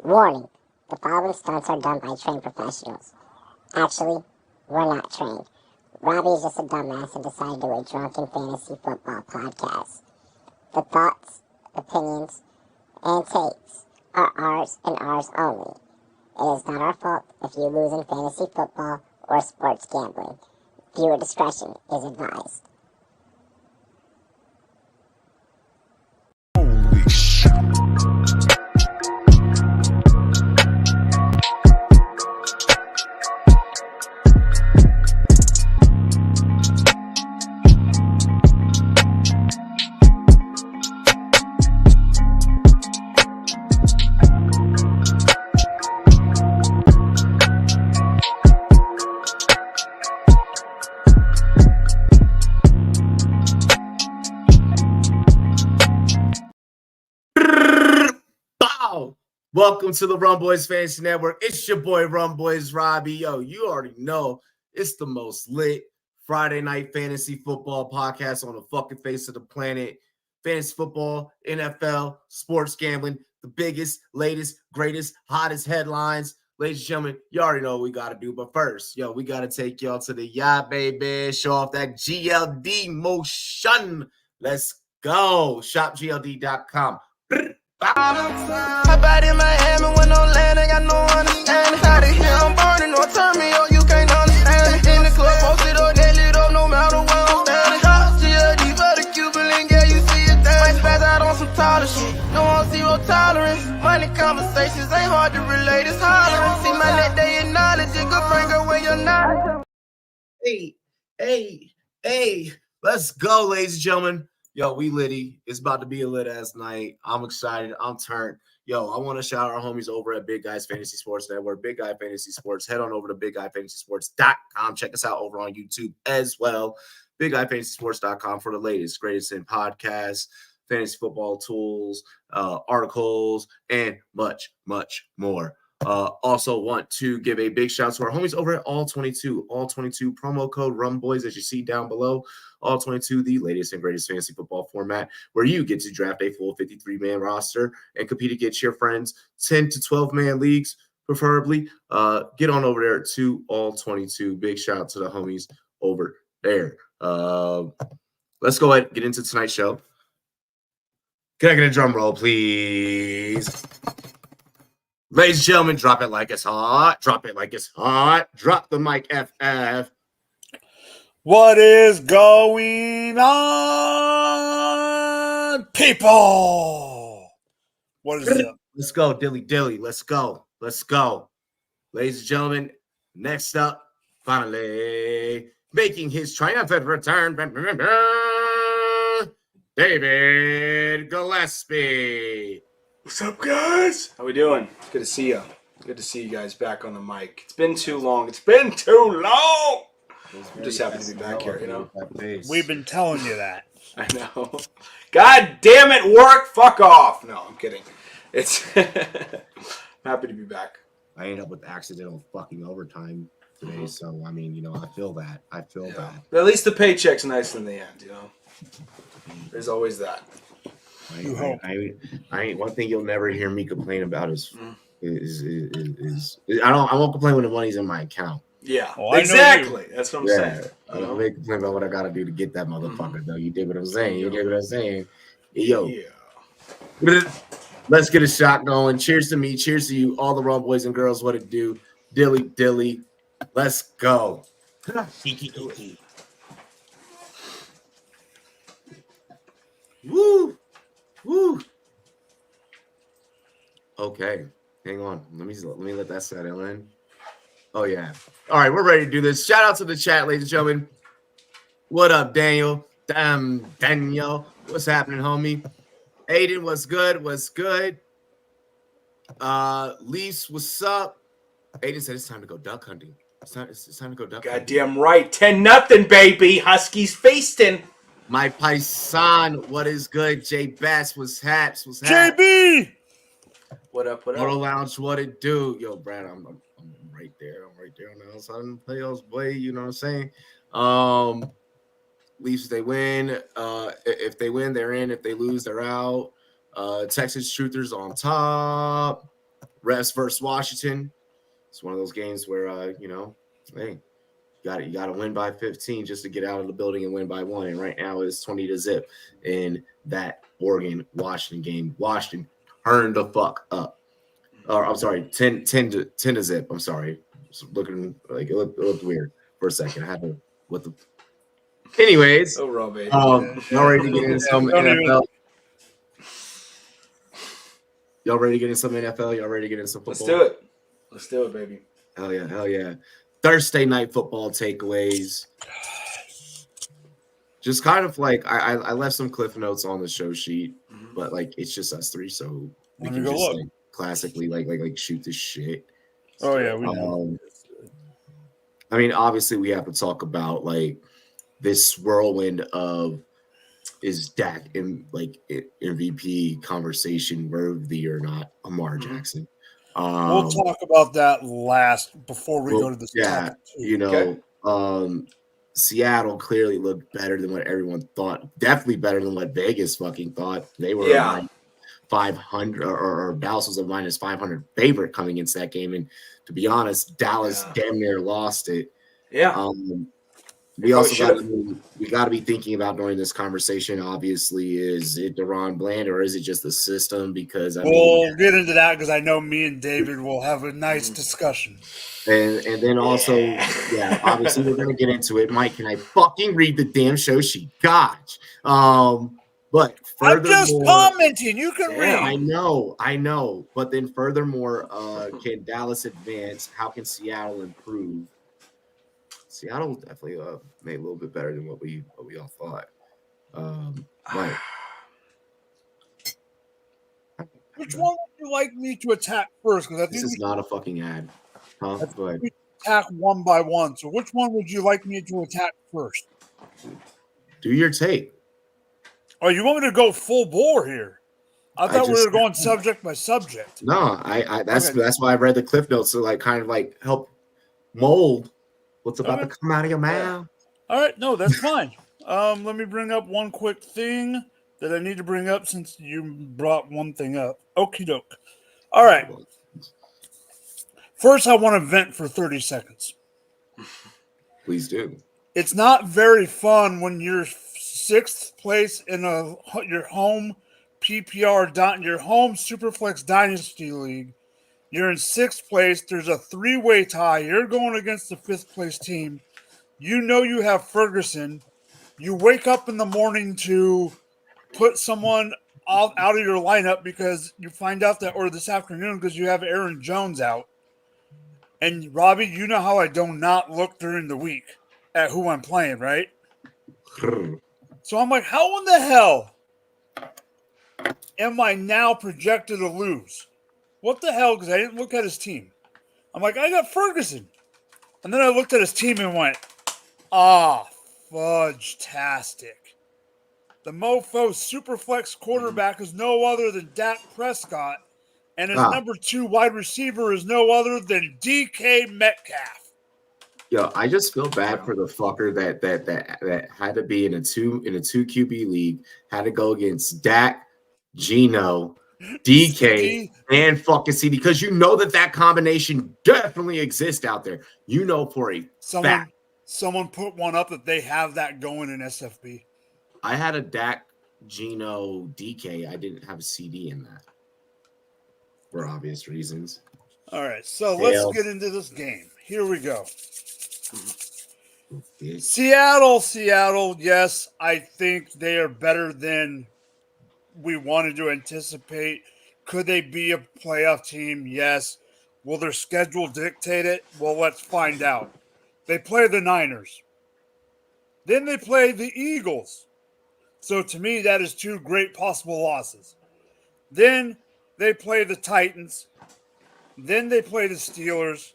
Warning, the following stunts are done by trained professionals. Actually, we're not trained. Robbie is just a dumbass and decided to do a drunken fantasy football podcast. The thoughts, opinions, and takes are ours and ours only. It is not our fault if you lose in fantasy football or sports gambling. Viewer discretion is advised. Holy shit. Welcome to the Rumboyz Fantasy Network. It's your boy Rumboyz Robbie. Yo, you already know it's the most lit Friday night fantasy football podcast on the fucking face of the planet. Fantasy football, NFL, sports gambling, the biggest, latest, greatest, hottest headlines. Ladies and gentlemen, you already know what we got to do. But first, we got to take y'all to the baby. Show off that GLD motion. Let's go. ShopGLD.com. Hop out in Miami with no land, ain't got no understanding. Out of here, I'm burning, no turn me on, you can't understand it. In the club, posted up, they lit up, no matter where I'm standing. Drop GLD for the Cuban link, yeah, you see it there. Might spaz out on some taller shit, no on zero tolerance. Money conversations ain't hard to relate, it's hollering. See my net, they acknowledge it, good bring her where you're not. Hey, let's go, ladies and gentlemen. Yo, we litty. It's about to be a lit-ass night. I'm excited. I'm turned. Yo, I want to shout out our homies over at Big Guys Fantasy Sports Network, Big Guy Fantasy Sports. Head on over to BigGuyFantasySports.com. Check us out over on YouTube as well. BigGuyFantasySports.com for the latest, greatest in podcasts, fantasy football tools, articles, and much, much more. Also want to give a big shout out to our homies over at All 22 promo code Rumboyz, as you see down below. All 22, the latest and greatest fantasy football format, where you get to draft a full 53-man roster and compete against your friends, 10 to 12-man leagues, preferably. Get on over there to All 22. Big shout out to the homies over there. Let's go ahead and get into tonight's show. Can I get a drum roll, please? Ladies and gentlemen, drop it like it's hot. Drop it like it's hot. Drop the mic, FF. What is going on, people? What is up? Let's go, Dilly. Let's go. Ladies and gentlemen, next up, finally, making his triumphant return, David Gillespie. What's up, guys? How we doing? Good to see you. Good to see you guys back on the mic. It's been too long. I'm just happy to be back here, you know? We've been telling you that. I know. God damn it, work! Fuck off! No, I'm kidding. It's I'm happy to be back. I ended up with accidental fucking overtime today, so I mean, I feel that. But at least the paycheck's nice in the end, you know? There's always that. I ain't one thing you'll never hear me complain about is I won't complain when the money's in my account. Yeah, well, exactly. That's what I'm saying. I don't make complain about what I gotta do to get that motherfucker though. You dig what I'm saying? Yo. Yeah. Let's get a shot going. Cheers to me, cheers to you, all the wrong boys and girls. What it do? Dilly. Let's go. Woo. Okay, hang on. Let me let that settle in. Oh yeah. All right, we're ready to do this. Shout out to the chat, ladies and gentlemen. What up, Daniel? Daniel, what's happening, homie? Aiden, what's good? Leafs, what's up? Aiden said it's time to go duck hunting. It's time to go duck hunting. Goddamn right. 10-0, baby. Huskies feasting. My paisan, what is good? Jay Bass, what's haps? JB! What up? Moto Lounge, what it do? Yo, Brad, I'm right there. I'm right there on the outside of the playoffs, boy. You know what I'm saying? Leafs, they win. If they win, they're in. If they lose, they're out. Texas Truthers on top. Refs versus Washington. It's one of those games where hey, you got to win by 15 just to get out of the building and win by 1. And right now it's 20-0 in that Oregon-Washington game. Washington turned the fuck up. Or I'm sorry, 10-0. I'm sorry. Looking like it looked weird for a second. I had to Anyways, Oh, Robbie. y'all ready to get into some NFL? Y'all ready to get into some NFL? Y'all ready to get into some football? Let's do it, baby. Hell yeah. Thursday night football takeaways. Just kind of like I left some cliff notes on the show sheet, but like it's just us three, so we can just like classically like shoot this shit. Oh yeah, we know. I mean, obviously we have to talk about this whirlwind of is Dak in MVP conversation worthy or not? Lamar Jackson. We'll talk about that last before we go to the Seattle clearly looked better than what everyone thought. Definitely better than what Vegas fucking thought. They were 500 or Dallas was a minus 500 favorite coming into that game. And to be honest, Dallas damn near lost it. Yeah. We also got to be thinking about during this conversation. Obviously, is it Deron Bland or is it just the system? Because we'll get into that because I know me and David will have a nice discussion. And then also, obviously we're gonna get into it. Mike, can I fucking read the damn show sheet? Gosh. But I'm just commenting. You can read. I know. But then furthermore, can Dallas advance? How can Seattle improve? Seattle definitely made a little bit better than what we all thought. But which one would you like me to attack first? Because this is not a fucking ad. Huh? Go ahead. Attack one by one. So which one would you like me to attack first? Do your take. Oh, you want me to go full bore here? I thought we were going subject by subject. No, that's why I read the cliff notes to kind of help mold what's about to come out of your mouth. All right, no, that's fine. Let me bring up one quick thing that I need to bring up since you brought one thing up. Okie doke. All right. First, I want to vent for 30 seconds. Please do. It's not very fun when you're 6th place in your home PPR, your home Superflex Dynasty League. You're in 6th place. There's a 3-way tie. You're going against the 5th place team. You know you have Ferguson. You wake up in the morning to put someone out of your lineup because you find out that, or this afternoon because you have Aaron Jones out. And Robbie, you know how I do not look during the week at who I'm playing, right? So I'm like, how in the hell am I now projected to lose? What the hell? Because I didn't look at his team. I'm like, I got Ferguson. And then I looked at his team and went, fudge-tastic. The mofo Superflex quarterback is no other than Dak Prescott. And his number 2 wide receiver is no other than DK Metcalf. Yo, I just feel bad for the fucker that had to be in a 2 QB league, had to go against Dak, Geno, DK, CD, and fucking CD, because you know that combination definitely exists out there. You know for a fact. Someone put one up that they have that going in SFB. I had a Dak, Geno, DK. I didn't have a CD in that. For obvious reasons. All right, so let's get into this game. Here we go. Seattle, yes, I think they are better than we wanted to anticipate. Could they be a playoff team? Yes. Will their schedule dictate it? Well, let's find out. They play the Niners. Then they play the Eagles. So to me, that is 2 great possible losses. Then they play the Titans. Then they play the Steelers.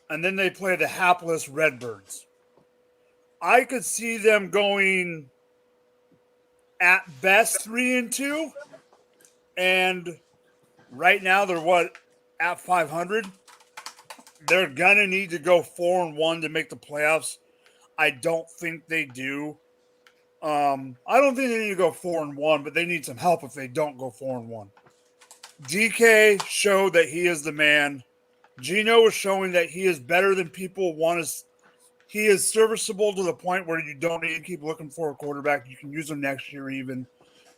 And then they play the hapless Redbirds. I could see them going at best 3-2. And right now they're at 500. They're going to need to go 4-1 to make the playoffs. I don't think they do. I don't think they need to go 4-1, but they need some help if they don't go 4-1. DK showed that he is the man. Geno is showing that he is better than people want to. He is serviceable to the point where you don't need to keep looking for a quarterback. You can use him next year even.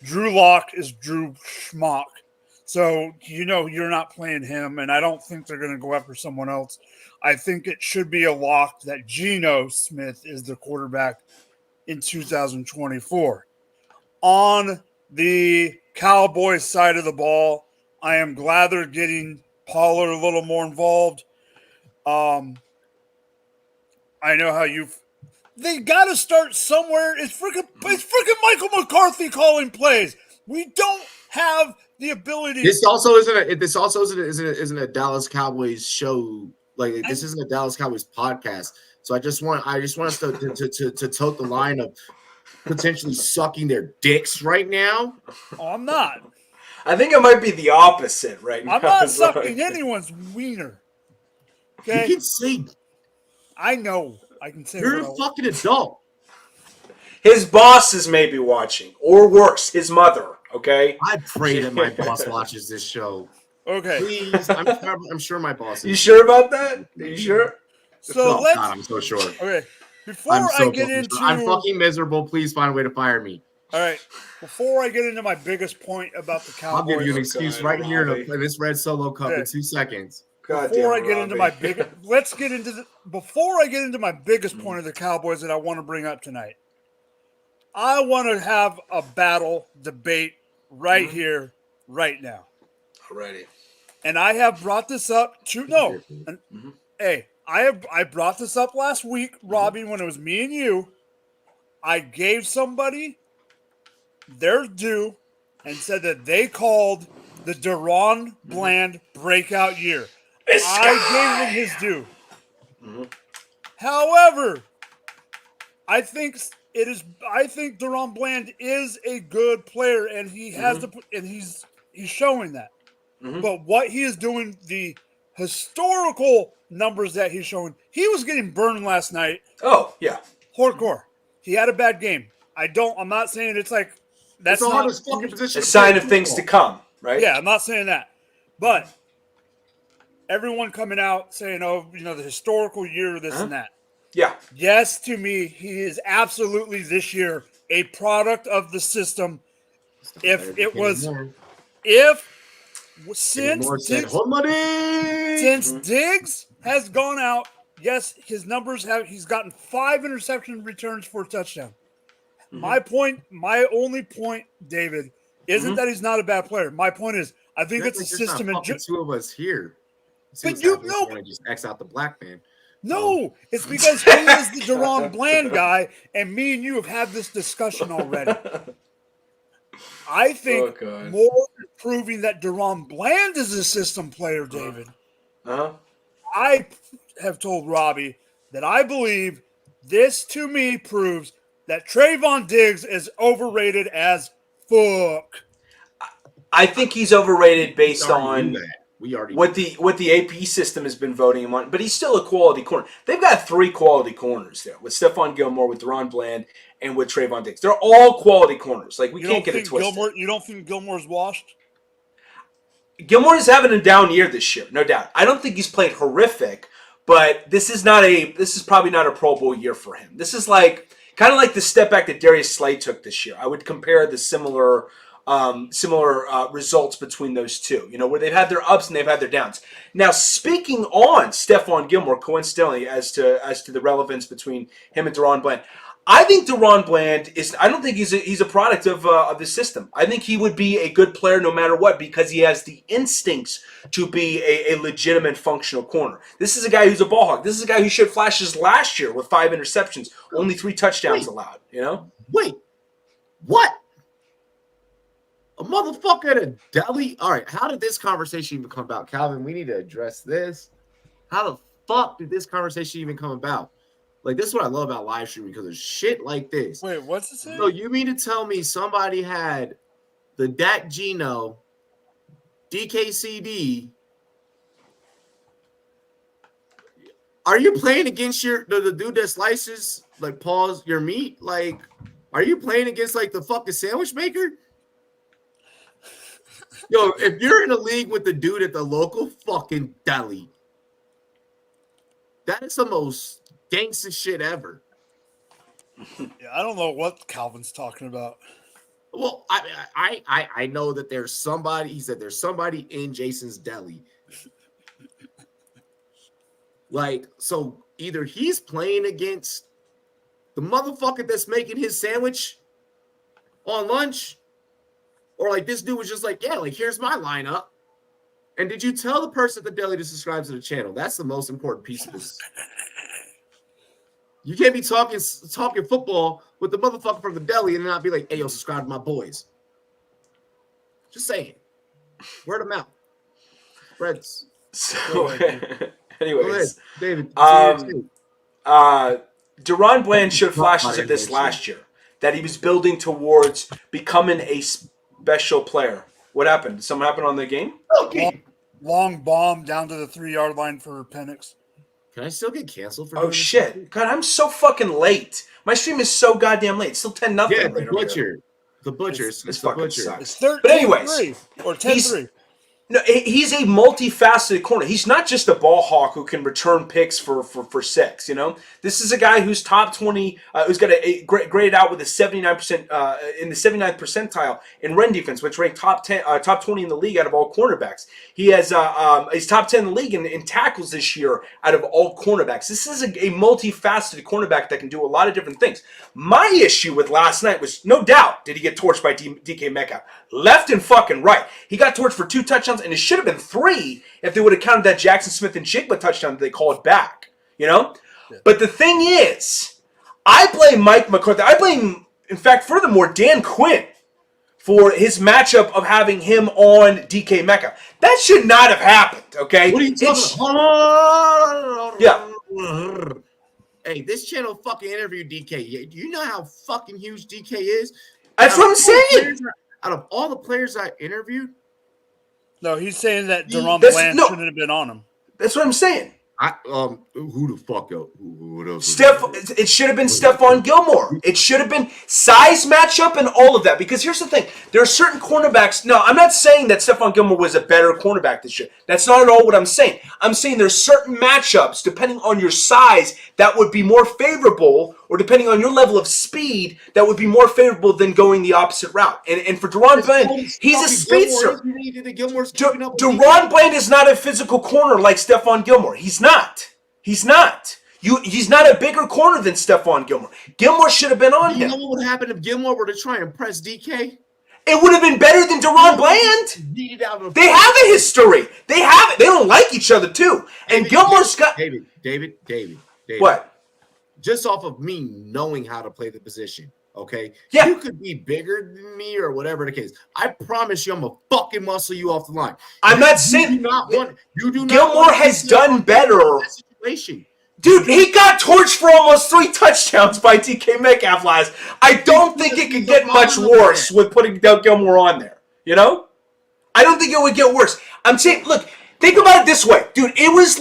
Drew Lock is Drew Schmock. So, you're not playing him, and I don't think they're going to go after someone else. I think it should be a lock that Geno Smith is the quarterback in 2024. On the Cowboys side of the ball, I am glad they're getting Pollard a little more involved. I know how they got to start somewhere. It's freaking Michael McCarthy calling plays. We don't have the ability. This also isn't a Dallas Cowboys show. Like this isn't a Dallas Cowboys podcast. So I just want us to tote the line of potentially sucking their dicks right now. Oh, I'm not. I think it might be the opposite right now. I'm not sucking anyone's wiener. Okay? You can say. I know. I can say. You're a fucking adult. His boss is maybe watching, or worse, his mother. Okay. I pray that my boss watches this show. Okay. Please, I'm sure my boss is. You sure about that? Are you sure? So God, I'm so sure. Okay. I'm fucking miserable. Please find a way to fire me. All right. Before I get into my biggest point about the Cowboys, I'll give you an excuse right here in this red solo cup in 2 seconds. Before I get into my biggest point of the Cowboys that I want to bring up tonight, I want to have a battle debate right here, right now. Alrighty. And I have brought this up I brought this up last week, Robbie, when it was me and you. I gave somebody their due and said that they called the DaRon Bland breakout year. I gave him his due. Mm-hmm. However, I think DaRon Bland is a good player, and he has he's showing that. Mm-hmm. But what he is doing, the historical numbers that he's showing, he was getting burned last night. Oh, yeah. Hardcore. He had a bad game. I'm not saying it's like that's it's not fucking position. A sign of things to come, right? Yeah, I'm not saying that. But everyone coming out saying, the historical year, this and that. Yeah. Yes, to me, he is absolutely this year a product of the system. Since Diggs has gone out, yes, his numbers he's gotten 5 interception returns for a touchdown. Mm-hmm. My only point, David, isn't that he's not a bad player. My point is, I think it's the system. And two of us here. But just X out the black man. No, it's because he is the DaRon Bland guy, and me and you have had this discussion already. I think more proving that DaRon Bland is a system player, David. I have told Robbie that I believe this, to me, proves that Trayvon Diggs is overrated as fuck. I think he's overrated based on what the the AP system has been voting him on, but he's still a quality corner. They've got 3 quality corners there with Stephon Gilmore, with DaRon Bland, and with Trayvon Diggs. They're all quality corners. Like, we can't get it twisted. You don't think Gilmore's washed? Gilmore is having a down year this year, no doubt. I don't think he's played horrific, but this is probably not a Pro Bowl year for him. This is kind of like the step back that Darius Slay took this year. I would compare the similar results between those two, where they've had their ups and they've had their downs. Now, speaking on Stephon Gilmore, coincidentally, as to the relevance between him and DaRon Bland, I think DaRon Bland I don't think he's a product of the system. I think he would be a good player no matter what, because he has the instincts to be a legitimate functional corner. This is a guy who's a ball hawk. This is a guy who showed flashes last year with 5 interceptions, only 3 touchdowns allowed, Wait, what? A motherfucker at a deli? All right, how did this conversation even come about? Calvin, we need to address this. How the fuck did this conversation even come about? Like, this is what I love about live streaming, because of shit like this. Wait, what's this? So you mean to tell me somebody had the Dak Geno, DKCD? Are you playing against the dude that slices, your meat? Like, are you playing against, the fucking sandwich maker? Yo, if you're in a league with the dude at the local fucking deli, that is the most gangster shit ever. Yeah, I don't know what Calvin's talking about. Well, I know that there's somebody. He said there's somebody in Jason's deli. Like, so either he's playing against the motherfucker that's making his sandwich on lunch, or like this dude was just like, yeah, like here's my lineup. And did you tell the person at the deli to subscribe to the channel? That's the most important piece of this. You can't be talking football with the motherfucker from the deli and not be like, hey, yo, subscribe to my boys. Just saying. Word of mouth. Reds. So, anyways. Go ahead, David. Deron Bland showed flashes of this last year, that he was building towards becoming a special player. What happened? Did something happen on the game? Okay. Long bomb down to the 3-yard line for Penix. Can I still get canceled for Oh, doing this? shit. God, I'm so fucking late. My stream is so goddamn late. It's still 10-0. Yeah, right the over butcher. here. The butcher. This It's the fucking butcher. sucks. It's 13-3 But anyways, or 10-3. No, he's a multifaceted corner. He's not just a ball hawk who can return picks for 6. You know, this is a guy who's top 20, who's got a graded out with a 79% in the 79th percentile in run defense, which ranked top 20 in the league out of all cornerbacks. He has he's top 10 in the league in tackles this year out of all cornerbacks. This is a multifaceted cornerback that can do a lot of different things. My issue with last night was, no doubt, did he get torched by DK Metcalf left and fucking right. He got torched for 2 touchdowns. And it should have been 3 if they would have counted that Jackson Smith and Jigba touchdown that they called back, you know? Yeah. But the thing is, I blame Mike McCarthy. I blame, in fact, furthermore, Dan Quinn for his matchup of having him on DK Metcalf. That should not have happened, okay? What are you talking about? Yeah. Hey, this channel fucking interviewed DK. Do you know how fucking huge DK is? That's what I'm saying. Out of all the players I interviewed, no, he's saying that Deron Bland shouldn't have been on him. That's what I'm saying. Who the fuck else? What else? It should have been Stephon Gilmore. It should have been size matchup and all of that. Because here's the thing. There are certain cornerbacks. No, I'm not saying that Stephon Gilmore was a better cornerback this year. That's not at all what I'm saying. I'm saying there's certain matchups, depending on your size, that would be more favorable, or depending on your level of speed, that would be more favorable than going the opposite route. And for Deron Bland, he's a speedster. Deron Bland is not a physical corner like Stephon Gilmore. He's not. He's not. He's not a bigger corner than Stephon Gilmore. Gilmore should have been on him. You know what would happen if Gilmore were to try and press DK? It would have been better than Deron Bland. They have a history. They have it. They don't like each other too. And Gilmore's got David. What? Just off of me knowing how to play the position. Okay. Yeah. You could be bigger than me or whatever the case. I promise you, I'm gonna fucking muscle you off the line. I'm not saying you do not. Gilmore has done better. Situation. Dude, he got torched for almost 3 touchdowns by DK Metcalf last. I don't think it could get much worse with putting Gilmore on there. You know? I don't think it would get worse. I'm saying, look, think about it this way. Dude, it was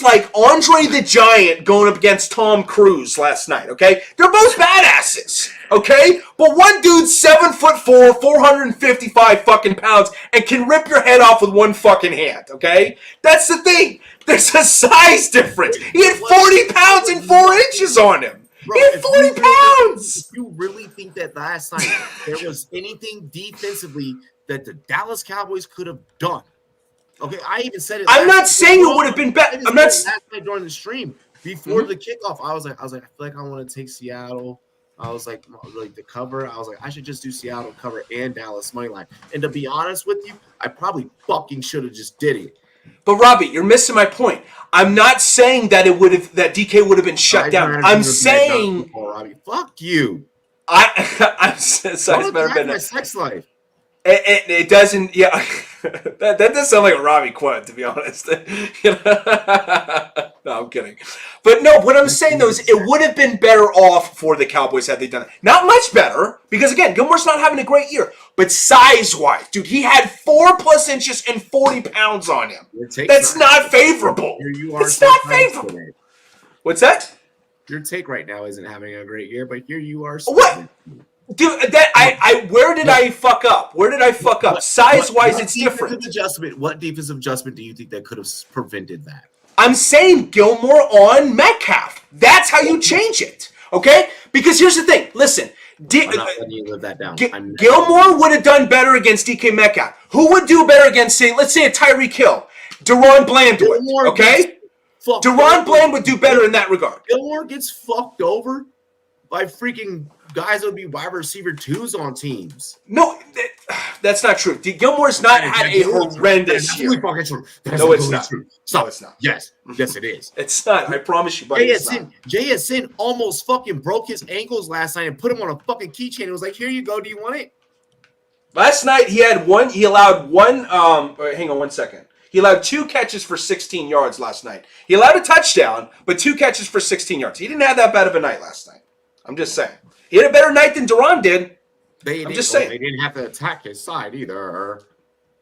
like Andre the Giant going up against Tom Cruise last night, okay? They're both badasses, okay? But one dude's 7'4", 455 fucking pounds, and can rip your head off with one fucking hand, okay? That's the thing. There's a size difference. He had 40 pounds and 4 inches on him. Bro, he had 40 pounds. If you really think that last night there was anything defensively that the Dallas Cowboys could have done, okay, I even said it. I'm not saying it would have been better. I'm not last night during the stream before the kickoff. I was like, I feel like I want to take Seattle. I was like the cover. I was like, I should just do Seattle cover and Dallas money line. And to be honest with you, I probably fucking should have just did it. But Robbie, you're missing my point. I'm not saying that that DK would have been shut down. I'm saying, Robbie, fuck you. I'm sorry. It's better than my sex life. It doesn't. Yeah, that does sound like a Robbie quote, to be honest. No, I'm kidding. But no, what I'm saying though is it would have been better off for the Cowboys had they done it. Not much better, because again, Gilmore's not having a great year. But size-wise, dude, he had 4+ inches and 40 pounds on him. That's not favorable. It's not favorable. What's that? Your take right now isn't having a great year, but here you are. What? Dude, where did I fuck up? Where did I fuck up? Size-wise, it's different. What defensive adjustment do you think that could have prevented that? I'm saying Gilmore on Metcalf. That's how you change it, okay? Because here's the thing. Listen, I'm not letting you live that down. Gilmore would have done better against DK Metcalf. Who would do better against, let's say, a Tyreek Hill? Deron Bland would, okay? Deron Bland would do better in that regard. Gilmore gets fucked over by freaking guys that would be wide receiver 2s on teams. No, that's not true. Gilmore's not had a horrendous year. No, it's not. No, it's not. Yes, it is. It's not. I promise you, buddy. JSN almost fucking broke his ankles last night and put him on a fucking keychain. It was like, here you go. Do you want it? Last night he allowed one. Hang on 1 second. He allowed 2 catches for 16 yards last night. He allowed a touchdown, but 2 catches for 16 yards. He didn't have that bad of a night last night. I'm just saying. He had a better night than Deron did. I'm just saying. They didn't have to attack his side either.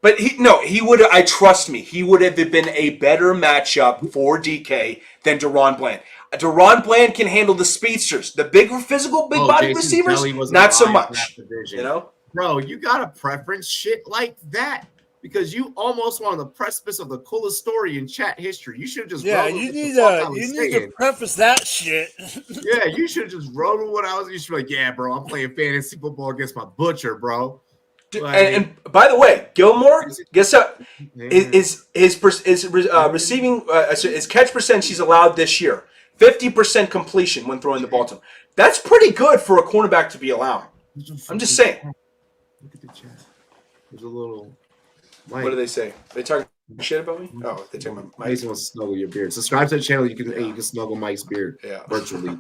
But he would have, trust me, he would have been a better matchup for DK than Deron Bland. Deron Bland can handle the speedsters. The big body receivers, not so much. You know? Bro, you got to preference shit like that. Because you almost were on the precipice of the coolest story in chat history. You should have just you need to preface that shit. Yeah, you should have just wrote what I was. You should be like, yeah, bro, I'm playing fantasy football against my butcher, bro. And by the way, Gilmore, guess what? His receiving his catch percentage he's allowed this year, 50% completion when throwing the ball to him. That's pretty good for a cornerback to be allowing. I'm just saying. Look at the chat. There's a little. Mike. What do they say? They talk shit about me? Oh, they talk about Mike. Mason wants to snuggle your beard. Subscribe to the channel. You can snuggle Mike's beard virtually.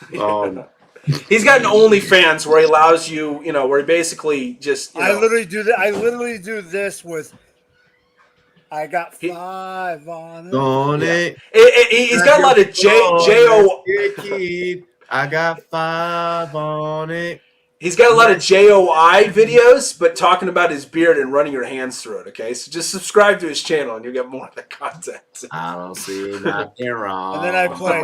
He's got an OnlyFans where he allows you, where he basically just. I literally do that. I literally do this with. I got 5 on it. On it. He's got a lot of J-O. I got 5 on it. He's got a lot of JOI videos, but talking about his beard and running your hands through it, okay? So just subscribe to his channel and you'll get more of the content. I don't see nothing wrong. And then I play.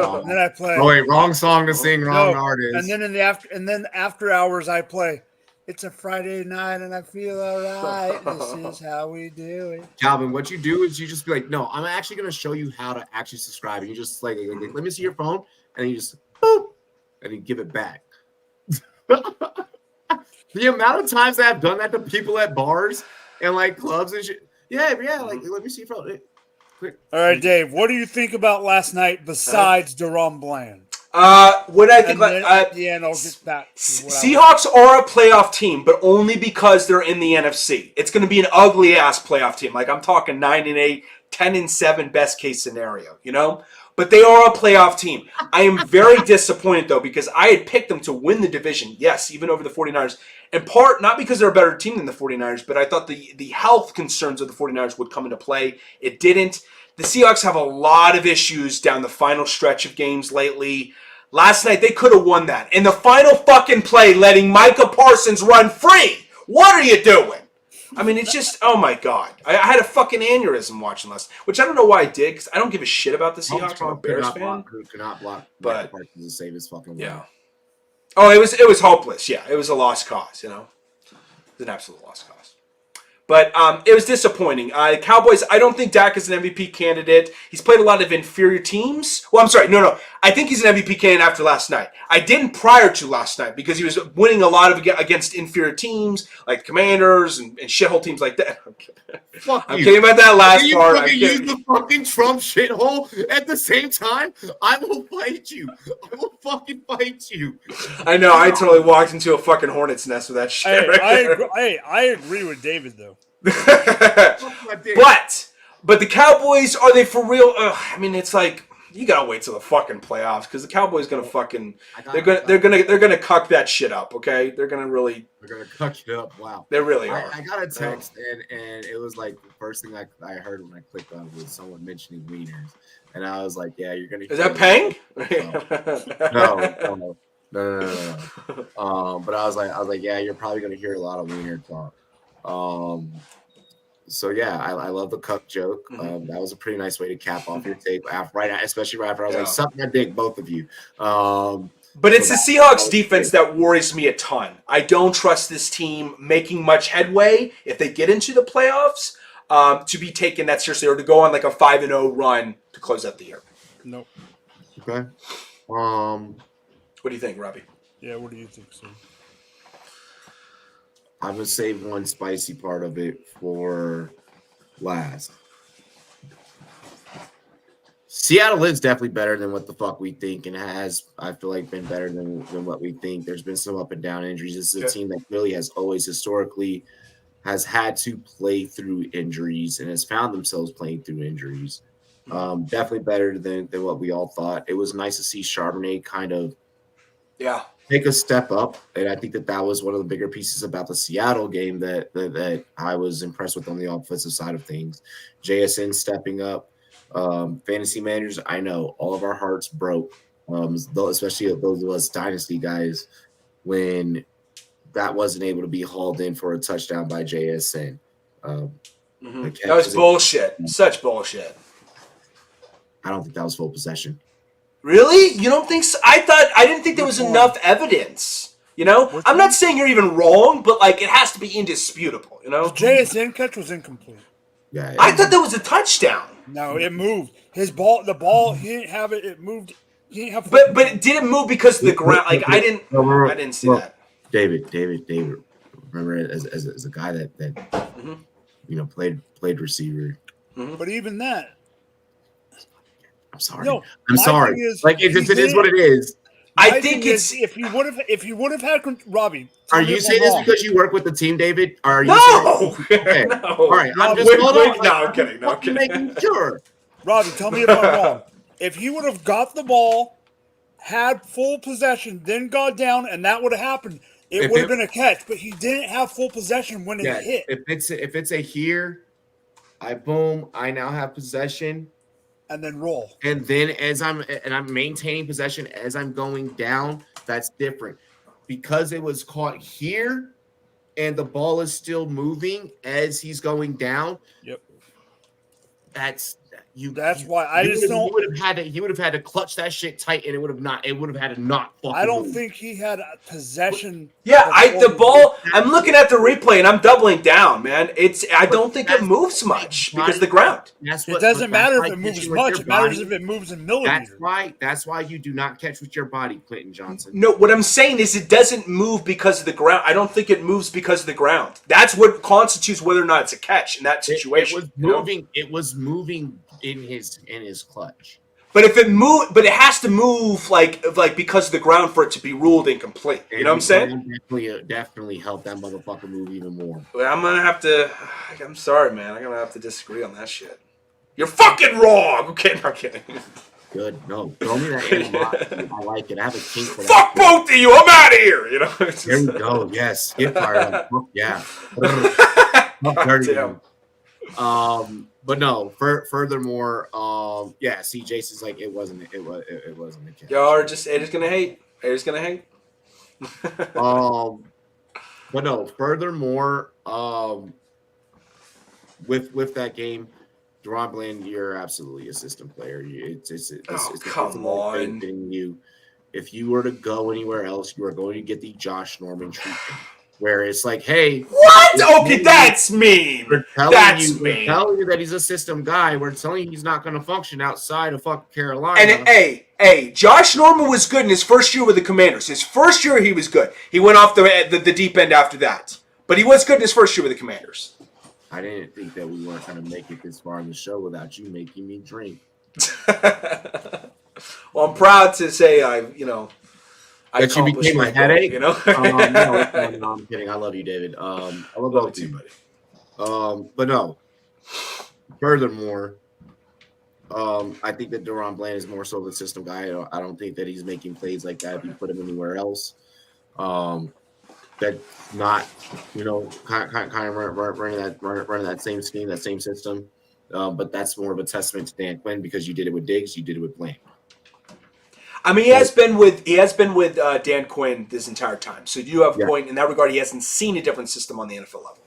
Oh, wait, wrong song to sing, wrong artist. And then after hours I play. It's a Friday night and I feel all right. This is how we do it. Calvin, what you do is you just be like, no, I'm actually going to show you how to actually subscribe. And you just like, let me see your phone. And then you just, boop, and you give it back. The amount of times I've done that to people at bars and like clubs and shit. Yeah, like let me see your phone. Quick. All right, Dave, what do you think about last night besides Deron Bland? What I think about at the end, I'll get back to Seahawks are a playoff team, but only because they're in the NFC. It's going to be an ugly ass playoff team. Like I'm talking 9-8, 10-7 best case scenario, But they are a playoff team. I am very disappointed, though, because I had picked them to win the division, yes, even over the 49ers. In part, not because they're a better team than the 49ers, but I thought the health concerns of the 49ers would come into play. It didn't. The Seahawks have a lot of issues down the final stretch of games lately. Last night, they could have won that. In the final fucking play, letting Micah Parsons run free. What are you doing? I mean, it's just, oh my God. I had a fucking aneurysm watching last, which I don't know why I did, because I don't give a shit about the Seahawks. I'm a Bears fan. Cannot block but to save his fucking life. Yeah. Oh, it was hopeless. Yeah, it was a lost cause, It was an absolute lost cause. But it was disappointing. Cowboys, I don't think Dak is an MVP candidate. He's played a lot of inferior teams. Well, I'm sorry. No. I think he's an MVP candidate after last night. I didn't prior to last night because he was winning a lot of against inferior teams like Commanders and shithole teams like that. I'm kidding about that last part. You fucking use the fucking Trump shithole at the same time. I will fight you. I will fucking fight you. I know. I totally walked into a fucking hornet's nest with that shit. I agree with David though. But the Cowboys, are they for real? I mean, it's like you gotta wait till the fucking playoffs because the Cowboys gonna fucking they're gonna cuck that shit up. Okay, they're gonna cuck it up. Wow, they really are. I got a text and it was like the first thing I heard when I clicked on it was someone mentioning wieners, and I was like, yeah, you're gonna. Is that Pang? No. But I was like, yeah, you're probably gonna hear a lot of wiener talk. So yeah, I love the cuck joke. That was a pretty nice way to cap off your tape, especially right after I was like, suck my dick, both of you. But it's the Seahawks defense that worries me a ton. I don't trust this team making much headway if they get into the playoffs to be taken that seriously or to go on like a 5-0 run to close out the year. Nope. Okay. What do you think, Robbie? Yeah, what do you think, sir? I'm going to save one spicy part of it for last. Seattle is definitely better than what the fuck we think and has, I feel like, been better than what we think. There's been some up and down injuries. This is a team that really has always historically has had to play through injuries and has found themselves playing through injuries. Definitely better than what we all thought. It was nice to see Charbonnet kind of take a step up, and I think that was one of the bigger pieces about the Seattle game that I was impressed with on the offensive side of things. JSN stepping up. Fantasy managers, I know all of our hearts broke, especially those of us dynasty guys, when that wasn't able to be hauled in for a touchdown by JSN. That was bullshit. Such bullshit. I don't think that was full possession. Really? You don't think so? I didn't think there was enough evidence. You know, I'm not saying you're even wrong, but like it has to be indisputable. You know, the JSN catch was incomplete. Yeah, I thought that was a touchdown. No, it moved. The ball, he didn't have it. It moved. He didn't have. But it didn't move because of the ground. Like I didn't see that. David. Remember, as a guy that played receiver. But even that. I'm sorry. No, I'm sorry. It is what it is. I think it's if you would have had Robbie. Are you saying this because you work with the team, David? Are you okay. No. All right. I'm just I'm kidding. No, I'm kidding. Making sure. Robbie, tell me if I'm wrong. If he would have got the ball, had full possession, then got down, and that would have happened, it would have been a catch. But he didn't have full possession when it hit. If it's a here, I now have possession. And then roll. And then I'm maintaining possession as I'm going down, that's different. Because it was caught here and the ball is still moving as he's going down. Yep. That's why I just don't. He would have had to clutch that shit tight, and it would have had to not. I don't think he had a possession. Yeah, the ball. I'm looking at the replay, and I'm doubling down, man. I don't think it moves much because of the ground. It doesn't matter if it moves much. It matters if it moves in millimeters. That's why you do not catch with your body, Clinton Johnson. No, what I'm saying is it doesn't move because of the ground. I don't think it moves because of the ground. That's what constitutes whether or not it's a catch in that situation. It was moving in his clutch. But if it has to move like because of the ground for it to be ruled incomplete. You know what I'm saying? Definitely help that motherfucker move even more. Well, I'm sorry, man. I'm gonna have to disagree on that shit. You're fucking wrong. Okay, I'm kidding. Good. No, throw me that in. I like it. I have a kink for that. Fuck both of you. I'm out of here. You know. There we go. Yes. Get fired. Yeah. But no. Furthermore, see, Jason's like it wasn't a catch. Y'all are just gonna hate. But no. Furthermore, with that game, Deron Bland, you're absolutely a system player. Come on. If you were to go anywhere else, you are going to get the Josh Norman treatment. Where it's like, hey, what? Okay, that's mean. We're telling you that he's a system guy. We're telling you he's not going to function outside of fucking Carolina. And hey, Josh Norman was good in his first year with the Commanders. His first year, he was good. He went off the deep end after that, but he was good in his first year with the Commanders. I didn't think that we weren't going to make it this far in the show without you making me drink. Well, I'm proud to say that you became my headache, you know. No, I'm kidding. I love you, David. I love both you, buddy. But no. Furthermore, I think that Deron Bland is more so the system guy. I don't think that he's making plays like that if you put him anywhere else. That's not, kind of running that same scheme, that same system. But that's more of a testament to Dan Quinn because you did it with Diggs, you did it with Bland. I mean, he has been with Dan Quinn this entire time. So you have a point in that regard. He hasn't seen a different system on the NFL level.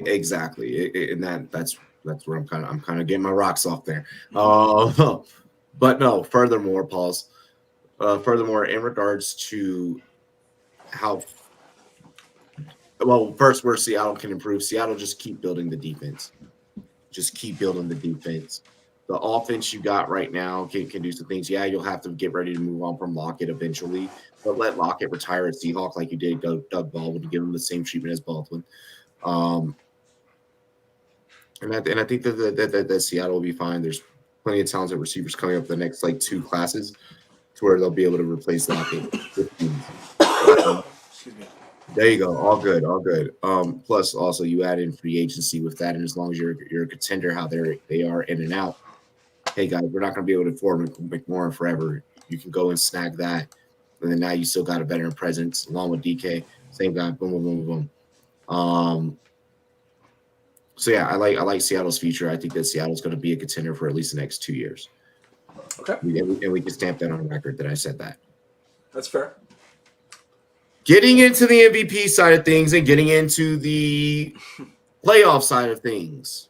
Exactly, and that's where I'm kind of getting my rocks off there. But no. Furthermore, Pauls, furthermore, in regards to how well, first where Seattle can improve, Seattle just keep building the defense. Just keep building the defense. The offense you got right now can do some things. Yeah, you'll have to get ready to move on from Lockett eventually, but let Lockett retire at Seahawk like you did Doug Baldwin to give him the same treatment as Baldwin. And I think that Seattle will be fine. There's plenty of talented receivers coming up the next like 2 classes to where they'll be able to replace Lockett. There you go. All good. All good. Plus, also you add in free agency with that, and as long as you're a contender, how they are in and out. Hey guys, we're not going to be able to afford McLaurin forever. You can go and snag that, and then now you still got a veteran presence along with DK. Same guy. Boom, boom, boom, boom. So yeah, I like Seattle's future. I think that Seattle's going to be a contender for at least the next 2 years. Okay, and we can stamp that on record that I said that. That's fair. Getting into the MVP side of things and getting into the playoff side of things.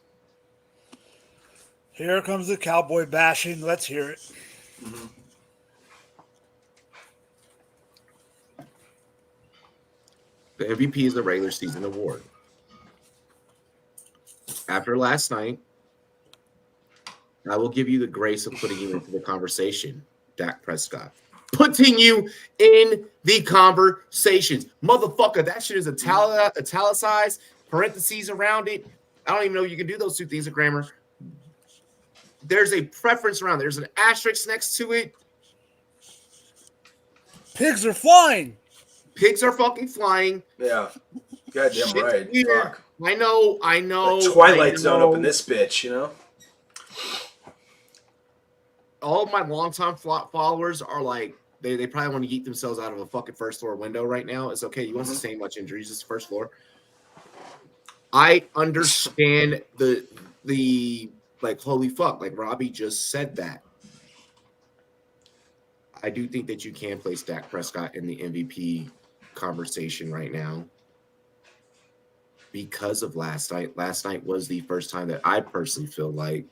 Here comes the cowboy bashing. Let's hear it. Mm-hmm. The MVP is the regular season award. After last night, I will give you the grace of putting you into the conversation, Dak Prescott. Putting you in the conversations. Motherfucker, that shit is italicized, parentheses around it. I don't even know you can do those 2 things of grammar. There's a preference around. There's an asterisk next to it. Pigs are flying. Pigs are fucking flying. Yeah. Goddamn Shit's right. weird. Fuck. I know. The Twilight Zone up in this bitch, you know? All of my longtime followers are like, they probably want to yeet themselves out of a fucking first floor window right now. It's okay. You won't sustain much injuries. It's the first floor. I understand the like, holy fuck, like Robbie just said that. I do think that you can place Dak Prescott in the MVP conversation right now because of last night. Last night was the first time that I personally feel like,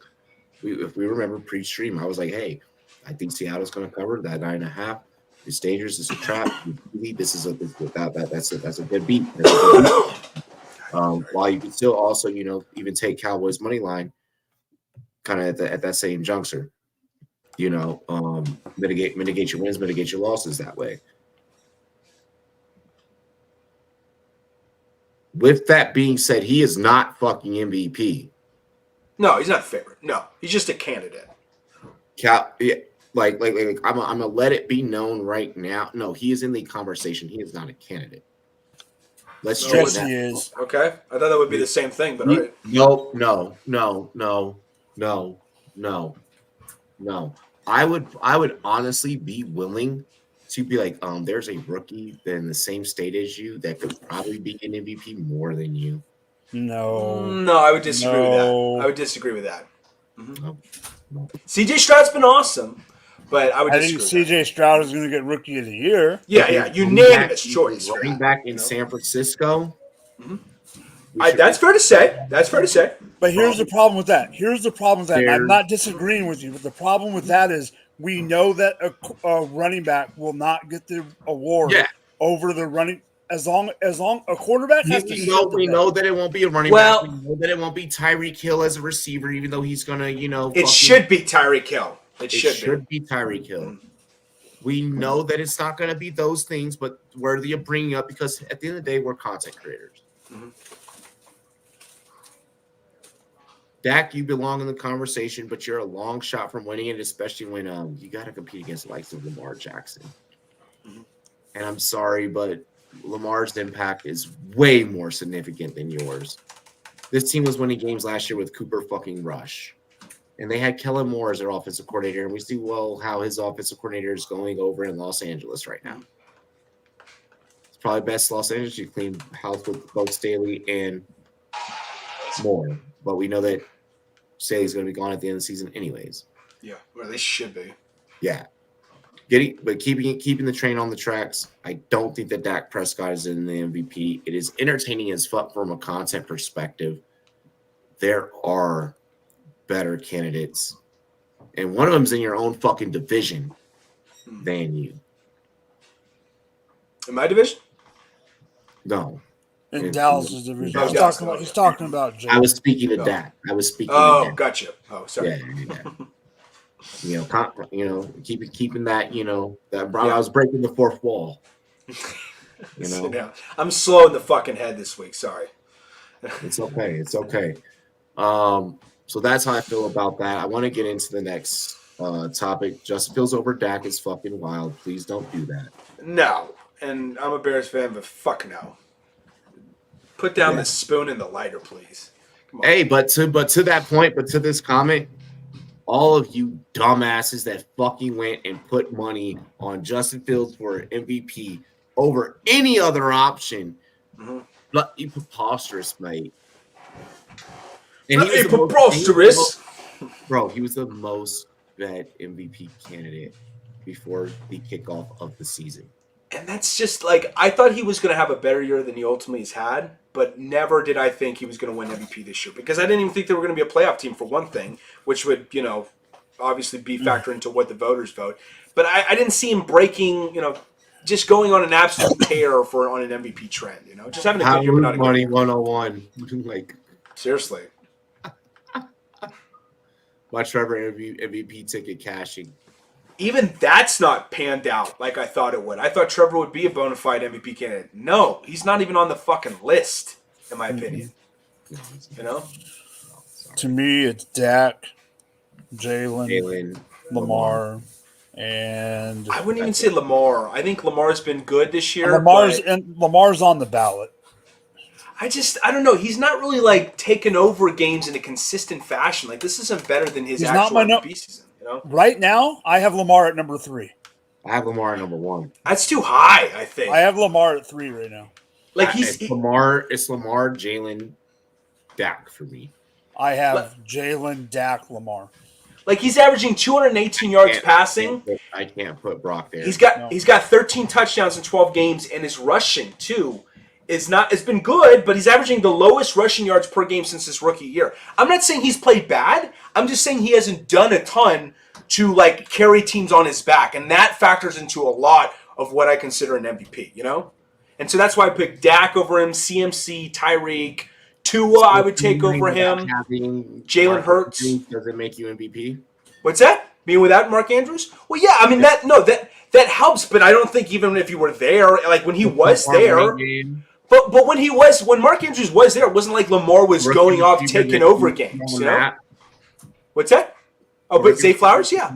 if we remember pre-stream, I was like, hey, I think Seattle's going to cover that 9.5. It's dangerous. It's a trap. That's a good beat. While you can still also, even take Cowboys money line, kind of at that same juncture. Mitigate your wins, mitigate your losses that way. With that being said, he is not fucking MVP. No, he's not a favorite. No, he's just a candidate. I'm gonna let it be known right now. No, he is in the conversation. He is not a candidate. Let's Yes, he is. Okay, I thought that would be the same thing, but all right. No. I would honestly be willing to be like, there's a rookie that in the same state as you that could probably be an MVP more than you. No, I would disagree with that. I would disagree with that. Mm-hmm. No. CJ Stroud's been awesome, but I think CJ Stroud is going to get Rookie of the Year. Yeah, unanimous choice. Running back in San Francisco. Mm-hmm. That's fair to say. But here's the problem with that. I'm not disagreeing with you, but the problem with that is we know that a running back will not get the award over the running. As long a quarterback has to. We know that it won't be a running back. We know that it won't be Tyreek Hill as a receiver, even though he's gonna, It should be Tyreek Hill. It should be Tyreek Hill. We know that it's not gonna be those things, but worthy of bringing up because at the end of the day, we're content creators. Mm-hmm. Dak, you belong in the conversation, but you're a long shot from winning it, especially when you got to compete against the likes of Lamar Jackson. Mm-hmm. And I'm sorry, but Lamar's impact is way more significant than yours. This team was winning games last year with Cooper fucking Rush. And they had Kellen Moore as their offensive coordinator, and we see how his offensive coordinator is going over in Los Angeles right now. It's probably best Los Angeles. You clean house with both Staley and Moore. But we know that Staley's going to be gone at the end of the season anyways. Yeah, or they should be. Yeah. Keeping the train on the tracks, I don't think that Dak Prescott is in the MVP. It is entertaining as fuck from a content perspective. There are better candidates. And one of them's in your own fucking division. than you. In my division? No. In Dallas's division. Oh, He's talking about Jalen. I was speaking of that. Oh, gotcha. Oh, sorry. Yeah. Keeping that, that I was breaking the fourth wall. I'm slow in the fucking head this week. Sorry. It's okay. So that's how I feel about that. I want to get into the next topic. Justin Fields over Dak is fucking wild. Please don't do that. No. And I'm a Bears fan, but fuck no. Put down the spoon in the lighter, please. Come on. Hey, but to that point, but to this comment, all of you dumbasses that fucking went and put money on Justin Fields for MVP over any other option, bloody preposterous, mate. And he was preposterous. He was the most bet MVP candidate before the kickoff of the season. And that's just like, I thought he was going to have a better year than he ultimately has had, but never did I think he was going to win MVP this year, because I didn't even think they were going to be a playoff team for one thing, which would, obviously be factor into what the voters vote. But I didn't see him breaking, just going on an absolute tear on an MVP trend, just having a good year, but not a money good 101. Like, seriously. My Trevor MVP ticket cashing. Even that's not panned out like I thought it would. I thought Trevor would be a bona fide MVP candidate. No, he's not even on the fucking list, in my opinion. To me, it's Dak, Jalen, Lamar, and I wouldn't even say Lamar. I think Lamar's been good this year. Lamar's on the ballot. I don't know. He's not really like taking over games in a consistent fashion. Like, this isn't better than his actual MVP season. Right now, I have Lamar at number 3. I have Lamar at number 1. That's too high, I think. I have Lamar at 3 right now. Like it's Lamar, Jalen, Dak for me. I have Jalen, Dak, Lamar. Like, he's averaging 218 yards passing. I can't put Brock there. He's got 13 touchdowns in 12 games, and his rushing too it's been good, but he's averaging the lowest rushing yards per game since his rookie year. I'm not saying he's played bad. I'm just saying he hasn't done a ton to like carry teams on his back, and that factors into a lot of what I consider an MVP, And so that's why I picked Dak over him, CMC, Tyreek, Tua. I would take over him. Jalen Hurts. Does it make you MVP? What's that? Being without Mark Andrews? Well, yeah. I mean that helps, but I don't think even if you were there, like when he was there. But when Mark Andrews was there, it wasn't like Lamar was going off taking over games. What's that? Oh, but Zay Flowers, yeah.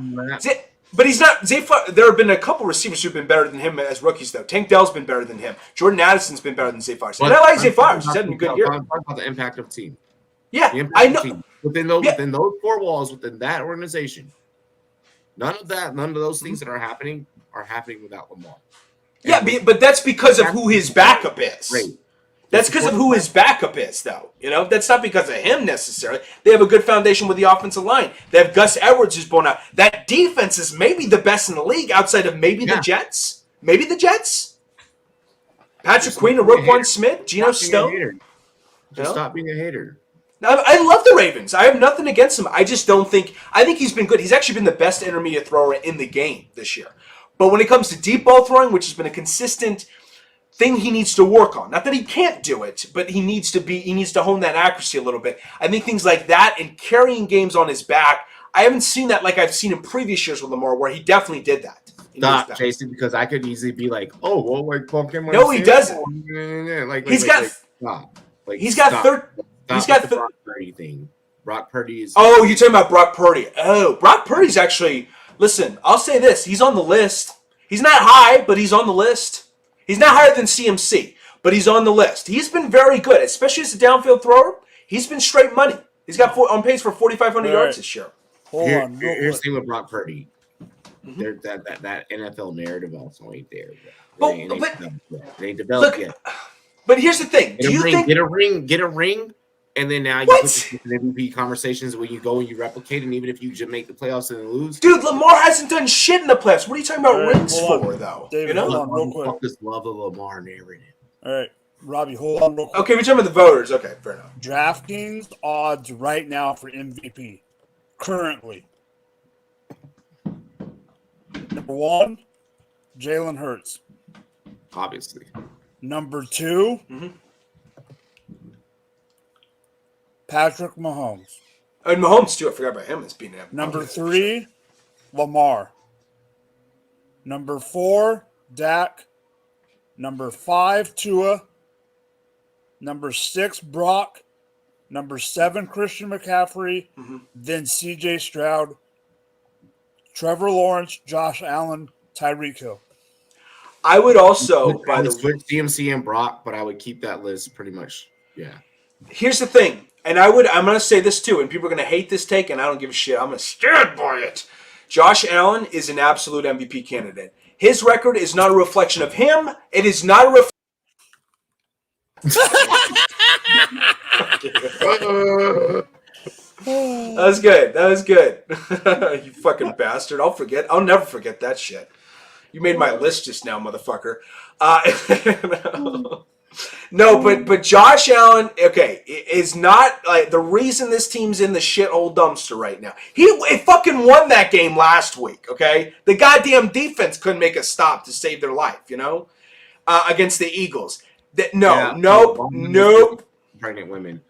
But he's not Zay Flowers. There have been a couple receivers who've been better than him as rookies, though. Tank Dell's been better than him. Jordan Addison's been better than Zay Flowers. And I like Zay Flowers. He's had a good year. I'm talking about the impact of the team. Yeah, I know. Within those four walls, within that organization, none of those things that are happening without Lamar. Yeah, but that's because of who his backup is. Right. That's because of who his backup is, though. That's not because of him necessarily. They have a good foundation with the offensive line. They have Gus Edwards who's blown out. That defense is maybe the best in the league outside of maybe the Jets. Maybe the Jets. Patrick Queen or Roquan Smith, Geno Stone. Just stop being a hater. I love the Ravens. I have nothing against them. I just don't think – I think he's been good. He's actually been the best intermediate thrower in the game this year. But when it comes to deep ball throwing, which has been a consistent thing he needs to work on. Not that he can't do it, but he needs to hone that accuracy a little bit. I think things like that and carrying games on his back, I haven't seen that like I've seen in previous years with Lamar, where he definitely did that. Stop, Jason, because I could easily be like, oh, well, like, fucking. No, he doesn't. He's got the Brock Purdy thing. Brock Purdy is. Oh, you're talking about Brock Purdy. Oh, Brock Purdy's actually. Listen, I'll say this: he's on the list. He's not high, but he's on the list. He's not higher than CMC, but he's on the list. He's been very good, especially as a downfield thrower. He's been straight money. He's got on pace for 4,500 yards this year. Here's the thing with Brock Purdy. There, that NFL narrative also ain't there. They ain't developed yet. But here's the thing: do you think get a ring, and then now you put this in MVP conversations where you go and you replicate, and even if you just make the playoffs and lose, dude, Lamar hasn't done shit in the playoffs. What are you talking about rings for, though? David, hold on real quick. Fuck this love of Lamar narrative. All right, Robbie, hold on real quick. Okay, we're talking about the voters. Okay, fair enough. DraftKings odds right now for MVP currently. Number 1, Jalen Hurts. Obviously. Number 2, Patrick Mahomes. And Mahomes, too. I forgot about him as being a Number 3, Lamar. Number 4, Dak. Number 5, Tua. Number 6, Brock. Number 7, Christian McCaffrey. Then C.J. Stroud, Trevor Lawrence, Josh Allen, Tyreek Hill. I would also, I would switch CMC and Brock, but I would keep that list pretty much. Yeah. Here's the thing, and I'm going to say this too, and people are going to hate this take, and I don't give a shit. I'm going to stand by it. Josh Allen is an absolute MVP candidate. His record is not a reflection of him. It is not a reflection. That was good. That was good. You fucking bastard. I'll never forget that shit. You made my list just now, motherfucker. No, but Josh Allen, okay, is not like the reason this team's in the shithole dumpster right now. He fucking won that game last week, okay? The goddamn defense couldn't make a stop to save their life, against the Eagles. Nope. Pregnant women.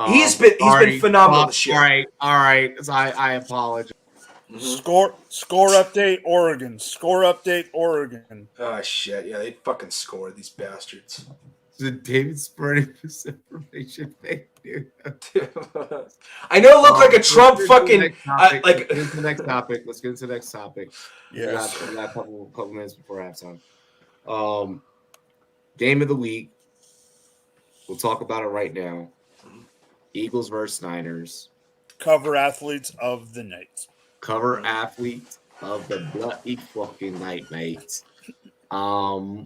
He's been phenomenal this year. All right. I apologize. Score update, Oregon. Score update, Oregon. Oh, shit. Yeah, they fucking scored, these bastards. The David spreading misinformation fake news. I know it looked like a Trump fucking... Let's get into the next topic. Yes. We got a couple minutes before halftime. Game of the week. We'll talk about it right now. Eagles versus Niners. Cover athletes of the night. Cover athletes of the bloody fucking night, mates. I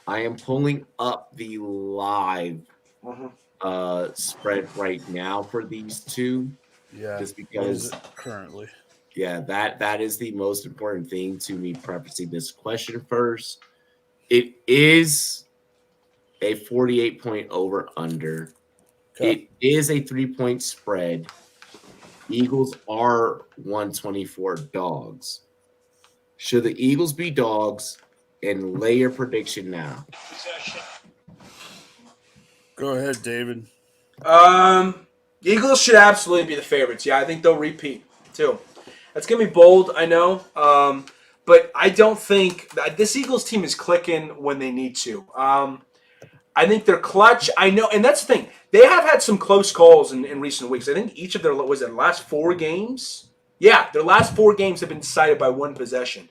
am pulling up the live spread right now for these two. Yeah. Just because currently. Yeah, that is the most important thing to me prefacing this question first. It is a 48-point over-under. Okay. It is a 3-point spread. Eagles are 124 dogs. Should the Eagles be dogs? And lay your prediction now. Go ahead, David. Eagles should absolutely be the favorites. Yeah, I think they'll repeat, too. That's going to be bold, I know. But I don't think this Eagles team is clicking when they need to. I think they're clutch. I know, and that's the thing. They have had some close calls in recent weeks. I think each of their last 4 games? Yeah, their last 4 games have been decided by 1 possession.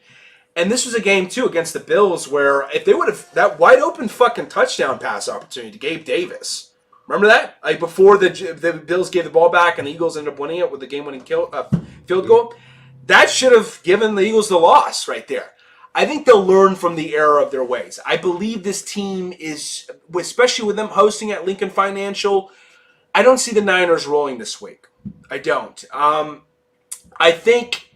And this was a game, too, against the Bills where if they would have that wide open fucking touchdown pass opportunity to Gabe Davis. Remember that? Like before the Bills gave the ball back and the Eagles ended up winning it with the game-winning field goal. That should have given the Eagles the loss right there. I think they'll learn from the error of their ways. I believe this team is, especially with them hosting at Lincoln Financial, I don't see the Niners rolling this week. I don't. I think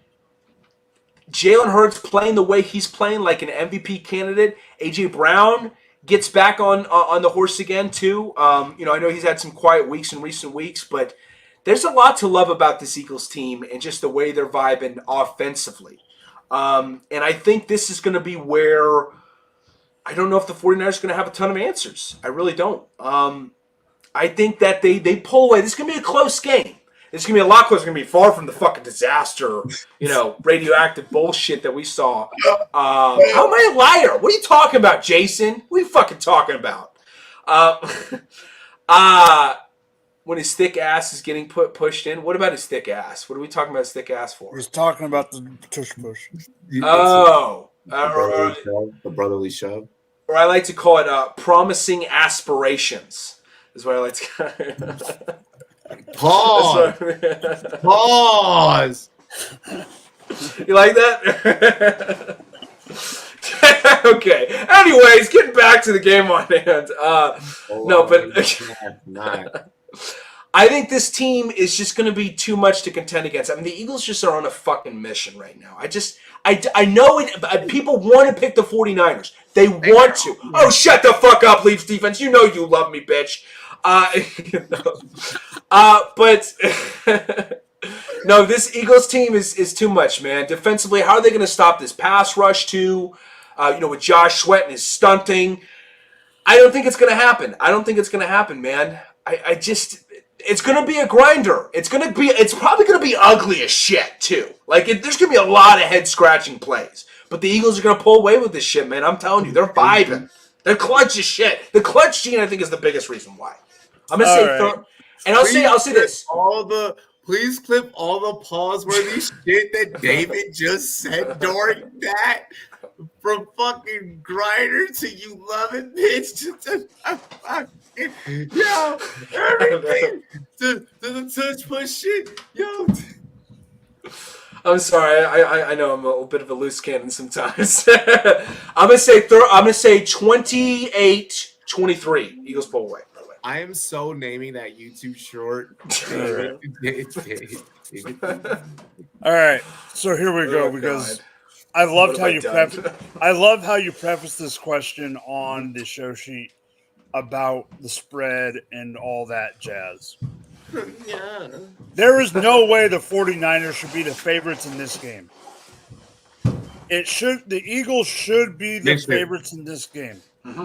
Jalen Hurts playing the way he's playing, like an MVP candidate. A.J. Brown gets back on the horse again, too. I know he's had some quiet weeks in recent weeks, but there's a lot to love about this Eagles team and just the way they're vibing offensively. And I think this is going to be where I don't know if the 49ers are going to have a ton of answers. I really don't. I think that they pull away. This is going to be a close game. It's going to be a lot closer. It's going to be far from the fucking disaster, radioactive bullshit that we saw. How am I a liar? What are you talking about, Jason? What are you fucking talking about? When his thick ass is getting pushed in. What about his thick ass? What are we talking about his thick ass for? He's talking about the tush push. Oh. The brotherly shove. Or I like to call it promising aspirations. Is what I like to Pause. You like that? Okay. Anyways, getting back to the game on hand. I think this team is just going to be too much to contend against. I mean, the Eagles just are on a fucking mission right now. I know it. People want to pick the 49ers. They want to. Oh, shut the fuck up, Leafs defense. You know you love me, bitch. But No, this Eagles team is too much, man. Defensively, how are they going to stop this pass rush too? With Josh Sweat and his stunting. I don't think it's going to happen. Man. It's going to be a grinder. It's probably going to be ugly as shit too. There's going to be a lot of head scratching plays. But the Eagles are going to pull away with this shit, man. I'm telling you, they're vibing. They're clutch as shit. The clutch gene, I think, is the biggest reason why. I'm going to say third. And I'll say this. Please clip all the pause-worthy shit that David just said during that. From fucking grinder to you love it, bitch. Yo, everything to the touch push shit. Yo. I'm sorry. I know I'm a bit of a loose cannon sometimes. I'm gonna say 28-23. Eagles pull away. I am so naming that YouTube short. All right, so here we go because I loved how you prefaced this question on the show sheet about the spread and all that jazz. Yeah. There is no way the 49ers should be the favorites in this game. The Eagles should be the favorites in this game. Mm-hmm.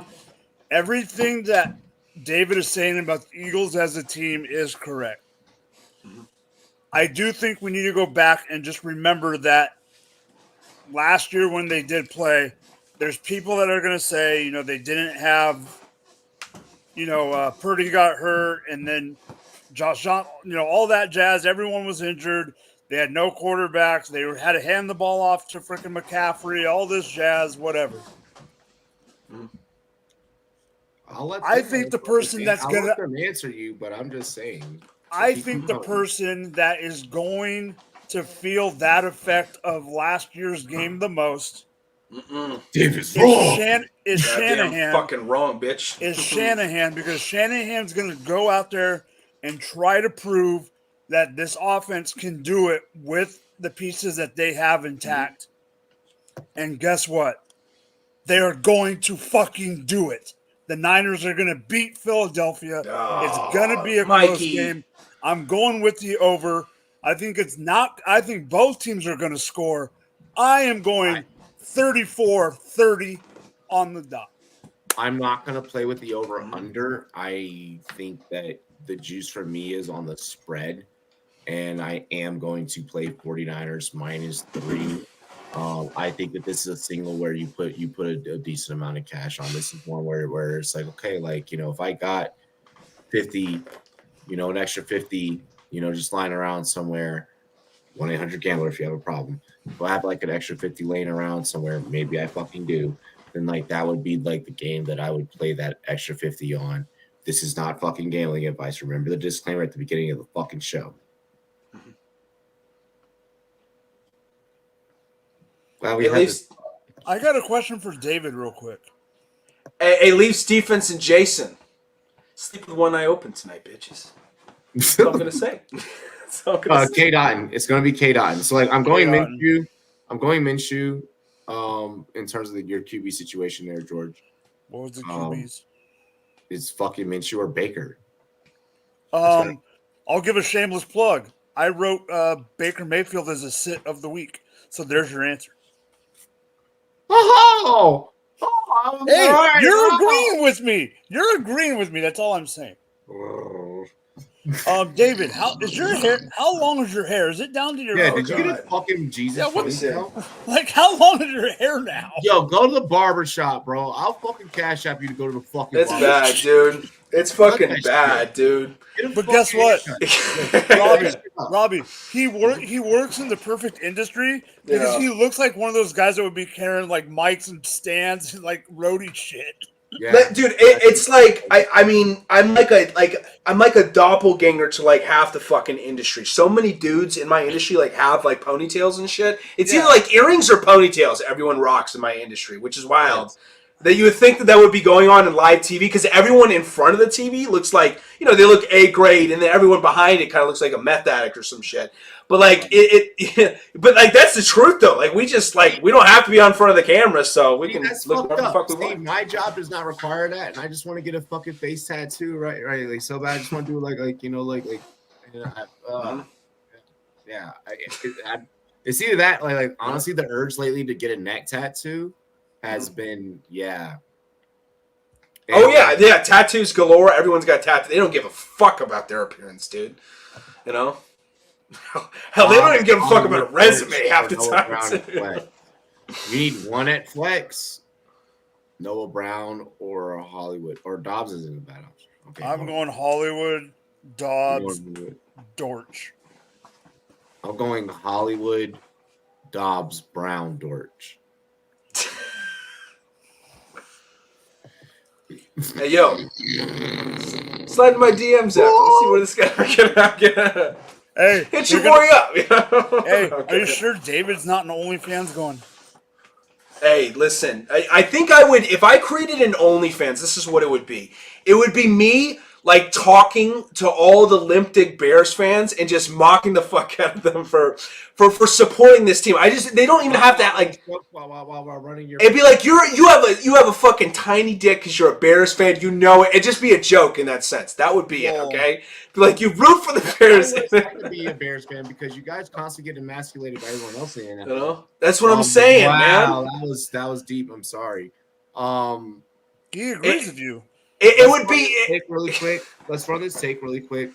Everything that David is saying about the Eagles as a team is correct. Mm-hmm. I do think we need to go back and just remember that last year when they did play, there's people that are going to say, they didn't have, Purdy got hurt and then Josh John, all that jazz. Everyone was injured. They had no quarterbacks. They had to hand the ball off to freaking McCaffrey, all this jazz, whatever. Mm-hmm. I think the person that's going to answer you, but I'm just saying. I think the person that is going to feel that effect of last year's game the most is Shanahan. Fucking wrong, bitch. Is Shanahan, because Shanahan's going to go out there and try to prove that this offense can do it with the pieces that they have intact. And guess what? They are going to fucking do it. The Niners are going to beat Philadelphia. It's going to be a close game. I'm going with the over. I think both teams are going to score. I am going 34-30 on the dot. I'm not going to play with the over-under. I think that the juice for me is on the spread, and I am going to play 49ers -3. I think that this is a single where you put a decent amount of cash on. This is one where it's like, okay, if I got 50, an extra 50, just lying around somewhere, 1-800-GAMBLER if you have a problem. If I have an extra 50 laying around somewhere, maybe I fucking do, then that would be the game that I would play that extra 50 on. This is not fucking gambling advice. Remember the disclaimer at the beginning of the fucking show. Well, I got a question for David real quick. Hey, Leafs defense and Jason. Sleep with one eye open tonight, bitches. That's what I'm going to say. K. Dotton. It's going to be K. Dotton. So, I'm going Minshew. I'm going Minshew in terms of your QB situation there, George. What was the QBs? It's fucking Minshew or Baker. I'll give a shameless plug. I wrote Baker Mayfield as a sit of the week. So there's your answer. Hey, you're agreeing with me. You're agreeing with me. That's all I'm saying. David, how is your hair? How long is your hair? Is it down to your? Yeah, did you get a fucking Jesus? Yeah, how long is your hair now? Yo, go to the barber shop, bro. I'll fucking cash app you to go to the fucking. It's bad, dude. It's fucking bad, dude. But guess what, Robbie? He works in the perfect industry because he looks like one of those guys that would be carrying mics and stands and roadie shit. Yeah. Dude, it's like I'm like a doppelganger to half the fucking industry. So many dudes in my industry have ponytails and shit. It's either earrings or ponytails. Everyone rocks in my industry, which is wild. That you would think that would be going on in live TV because everyone in front of the TV looks they look A grade, and then everyone behind it kind of looks like a meth addict or some shit. But but that's the truth though. We just we don't have to be on front of the camera, so we can look whatever the fuck we want. My job does not require that, and I just want to get a fucking face tattoo, right? So bad. I just want to do Yeah, it's either that, like honestly, the urge lately to get a neck tattoo has been, yeah. Oh yeah, tattoos galore. Everyone's got tattoos. They don't give a fuck about their appearance, dude. You know, hell, they don't even give a fuck about a resume half the time. You need one at flex. Noah Brown or Hollywood, or Dobbs isn't a bad option. Okay, I'm going Hollywood, Dobbs, Dortch. I'm going Hollywood, Dobbs, Brown, Dortch. Hey, yo. Slide in my DMs after. Let's see where this guy can Hey, hit your boy up. You know? Hey, Okay. Are you sure David's not an OnlyFans going? Hey, listen. I think I would, if I created an OnlyFans, this is what it would be. It would be me, like, talking to all the Limp Dick Bears fans and just mocking the fuck out of them for supporting this team. They don't even have to, like, while running your. it'd be like, you have a fucking tiny dick because you're a Bears fan. You know it. It'd just be a joke in that sense. That would be it, okay? Be like, you root for the Bears. I wish I could be a Bears fan because you guys constantly get emasculated by everyone else in the NFL. You know? That's what I'm saying, wow, man. that was deep. I'm sorry. He agrees with you. It would be take really quick. Let's run this take really quick.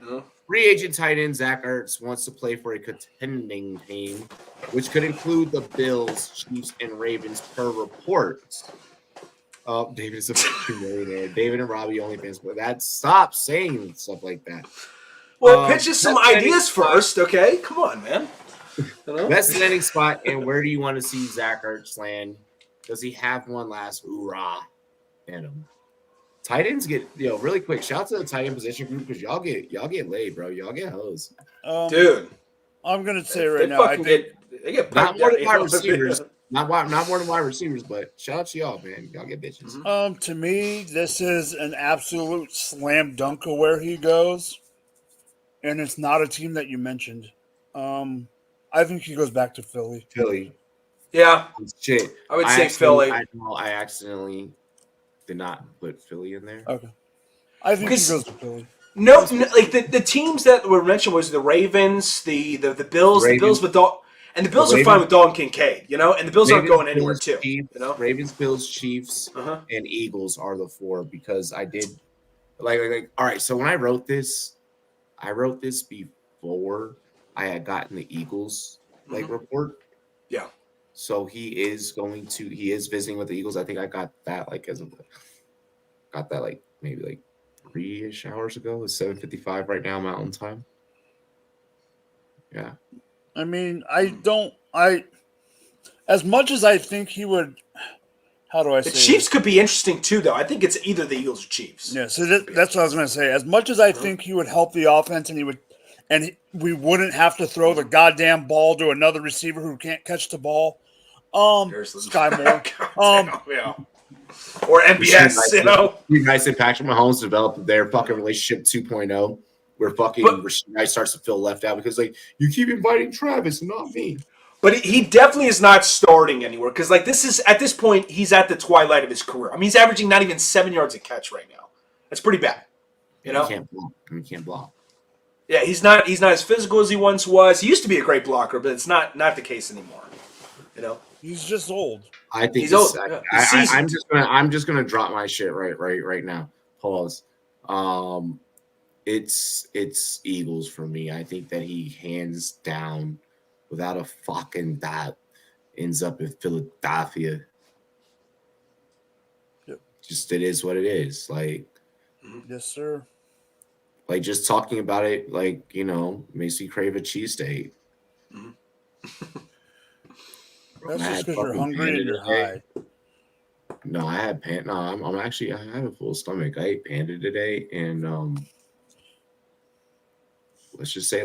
Uh-huh. Free agent tight end Zach Ertz wants to play for a contending team, which could include the Bills, Chiefs, and Ravens per reports. David is a fucking millionaire. David and Robbie OnlyFans, but stop saying stuff like that. Well, pitch us some ideas first, okay? Come on, man. Best landing spot, and where do you want to see Zach Ertz land? Does he have one last hoorah in him? Tight ends get really quick. Shout out to the tight end position group because y'all get laid, bro. Y'all get hosed, dude. I'm gonna say right now, I think they get not more than wide receivers, not more than wide receivers, but shout out to y'all, man. Y'all get bitches. To me, this is an absolute slam dunk of where he goes, and it's not a team that you mentioned. I think he goes back to Philly. Yeah, shit. I would say Philly. I accidentally did not put Philly in there. Okay, I think he goes to Philly. No, like the teams that were mentioned was the Ravens, the Bills, the Bills with and the Bills are fine with Dalton Kincaid, you know, and the Bills aren't going anywhere too. Chiefs, you know, Ravens, Bills, Chiefs, and Eagles are the four because I did like. All right, so when I wrote this before I had gotten the Eagles report. Yeah. So he is visiting with the Eagles. I think I got that maybe 3-ish hours ago. It's 7:55 right now Mountain Time. Yeah. I mean, as much as I think he would, how do I say the Chiefs could be interesting too, though. I think it's either the Eagles or Chiefs. Yeah, so that's what I was going to say. As much as I think he would help the offense and we wouldn't have to throw the goddamn ball to another receiver who can't catch the ball. Sky Moore. Yeah. Or MBS, you know. You guys said Patrick Mahomes developed their fucking relationship 2.0, where Rashid Rice starts to feel left out because you keep inviting Travis and not me. But he definitely is not starting anywhere because this is at this point he's at the twilight of his career. I mean, he's averaging not even 7 yards a catch right now. That's pretty bad. You know, he can't block. Yeah, he's not as physical as he once was. He used to be a great blocker, but it's not the case anymore. You know. He's just old. I think he's old. I'm just gonna drop my shit right now. Pause. It's Eagles for me. I think that he hands down, without a fucking doubt, ends up in Philadelphia. Yep. Just it is what it is. Yes, sir. Just talking about it, makes me crave a cheesesteak. That's just because you're hungry and you're high. No, I had No, I'm actually. I have a full stomach. I ate Panda today, and let's just say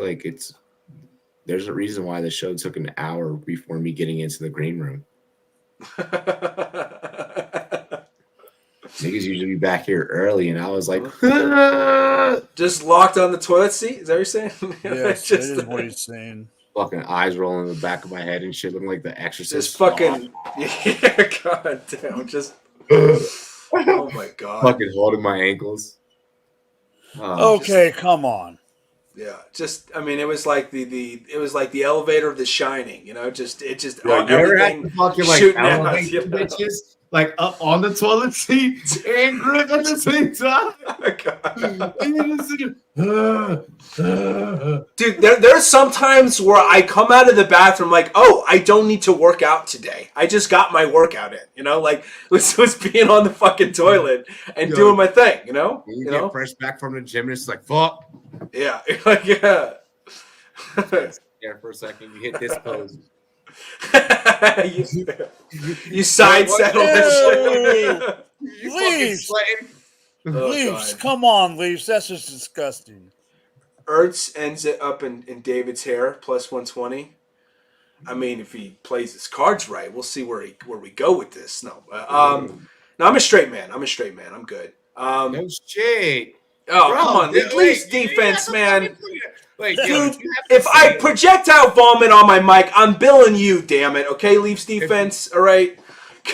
there's a reason why the show took an hour before me getting into the green room. Niggas usually be back here early, and I was like, just locked on the toilet seat. Is that what you're saying? Yes, that is what he's saying. Fucking eyes rolling in the back of my head and shit, looking like the Exorcist. Just fucking, yeah, god damn, just, oh my god, fucking holding my ankles. Okay, come on. Yeah, just I mean, it was like the elevator of The Shining, you know. Yo, you ever had everything to fucking like shooting out. elevate You the know? bitches like up on the toilet seat and grip at the same time? And you're just sitting, Dude, there's sometimes where I come out of the bathroom like, oh, I don't need to work out today. I just got my workout in, you know, like was being on the fucking toilet and Yo, doing my thing, you know, you get fresh back from the gym and it's like, fuck. yeah, like yeah. There for a second, you hit this pose. you side settle this Ew. shit. You fucking Leaves. sweating. Oh, Leaves. God. Come on, Leaves. That's just disgusting. Ertz ends it up in David's hair plus 120. I mean, if he plays his cards right, we'll see where we go with this. No, no, I'm a straight man. I'm good. No shit. Oh, Bro, come on, wait, Leafs you defense, have to man. fucking put it- Like, yo, Dude, you have to if I say- projectile vomit on my mic, I'm billing you, damn it. Okay, Leafs defense, all right?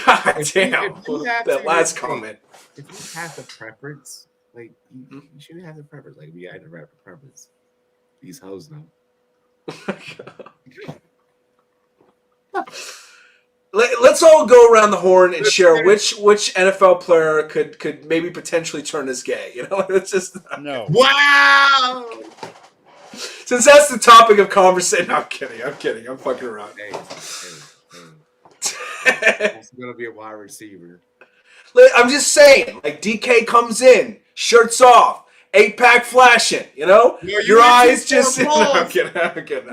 God if you damn. have That to, last like, comment. if you have the preference, like you shouldn't have the preference. Like we had the preference. These hoes know. Let's all go around the horn and share which NFL player could maybe potentially turn us gay. You know, it's just No. Wow. since that's the topic of conversation. No, I'm kidding. I'm fucking around. Hey. It's gonna be a wide receiver. I'm just saying, like DK comes in, shirts off, 8-pack flashing. You know, Yo, you your went eyes too just. far, No, I'm pause. kidding. No,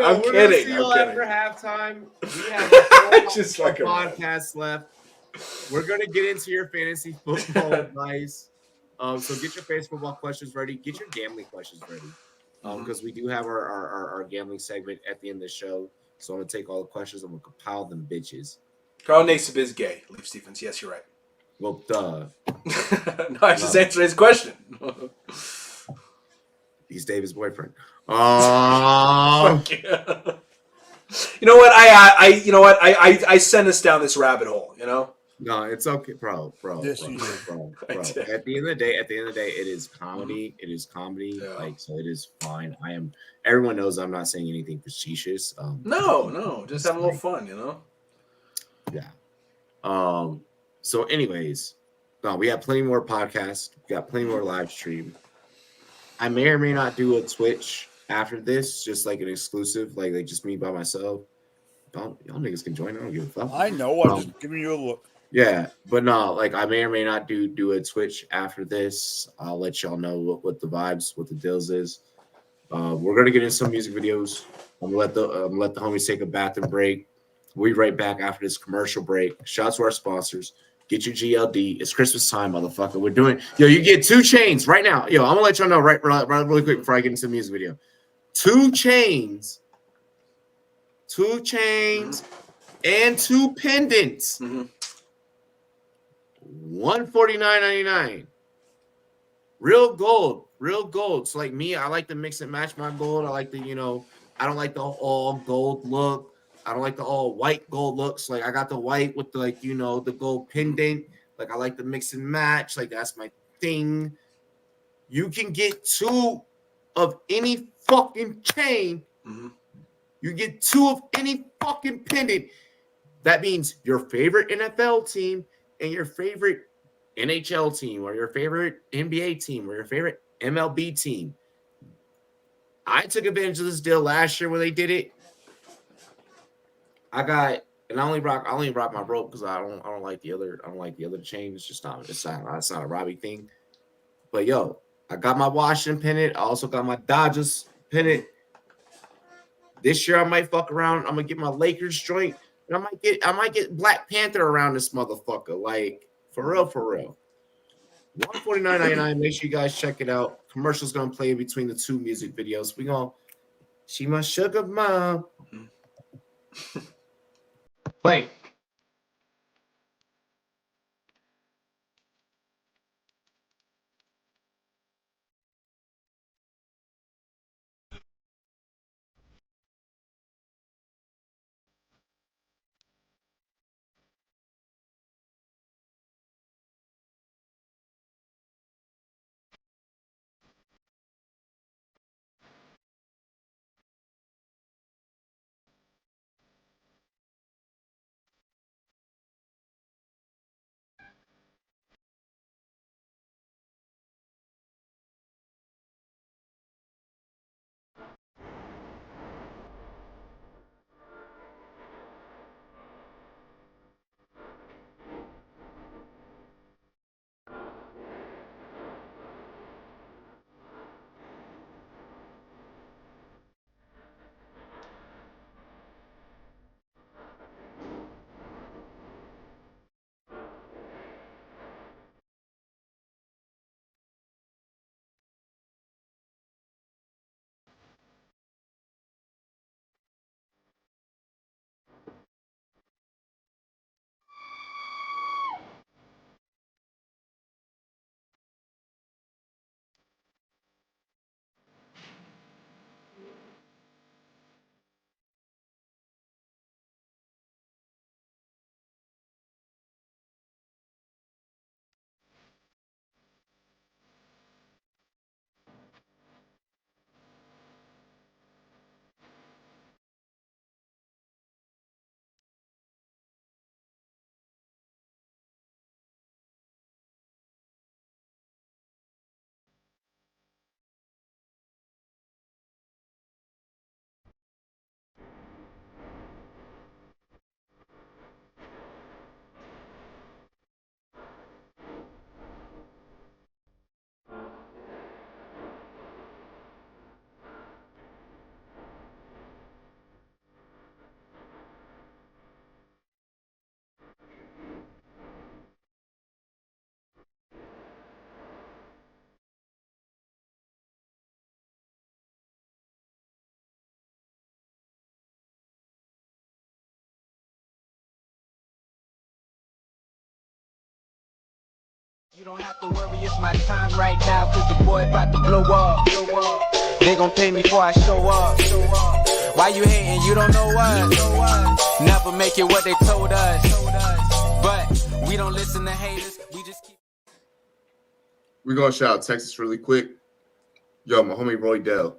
I'm we're gonna see kidding. y'all I'm after kidding. halftime. We have a Just full fucking around. podcast left. We're gonna get into your fantasy football advice. So get your fantasy football questions ready. Get your gambling questions ready. Because we do have our gambling segment at the end of the show. So I'm gonna take all the questions. I'm gonna compile them bitches. Carl Nassib is gay. Leafs defense. Yes, you're right. Well, duh. No, I just answered his question. He's David's boyfriend. Fuck yeah. You know what? I sent us down this rabbit hole. You know. No, it's okay, bro. Yes, you did. Bro. I did. At the end of the day, it is comedy. It is comedy. Yeah. Like, so it is fine. Everyone knows I'm not saying anything facetious. No, just having a little fun. You know. Yeah. So anyways, no, we have plenty more podcasts. We got plenty more live stream. I may or may not do a Twitch after this, just like an exclusive, like just me by myself. Y'all niggas can join. I don't give a fuck. I know. I'm just giving you a look. Yeah, but no, like I may or may not do a Twitch after this. I'll let y'all know what the vibes, what the deals is. We're gonna get in some music videos. I'm gonna let the homies take a bathroom break. We'll be right back after this commercial break. Shout out to our sponsors. Get your GLD. It's Christmas time, motherfucker. We're doing you get 2 chains right now. I'm gonna let y'all know right really quick before I get into the music video. 2 chains, and 2 pendants. Mm-hmm. $149.99. Real gold. So like me, I like to mix and match my gold. I like the, I don't like the all gold look. I don't like the all white gold looks. Like I got the white with the the gold pendant. Like I like to mix and match. Like that's my thing. You can get 2 of any fucking chain. Mm-hmm. You get 2 of any fucking pendant. That means your favorite NFL team and your favorite NHL team or your favorite NBA team or your favorite MLB team. I took advantage of this deal last year when they did it. I only rock my rope because I don't like the other chain. It's not a Robbie thing. But I got my Washington pennant. I also got my Dodgers pennant. This year I might fuck around. I'm gonna get my Lakers joint. And I might get Black Panther around this motherfucker. Like, for real. $149.99. Make sure you guys check it out. Commercial's gonna play in between the 2 music videos. She my sugar mom. Play. You don't have to worry, it's my time right now, cause the boy about to blow up. They gon' pay me before I show up. Why you hating? You don't know us. Never make it what they told us. But we don't listen to haters, we just keep. We're gonna shout out Texas really quick. Yo, my homie Roy Dell.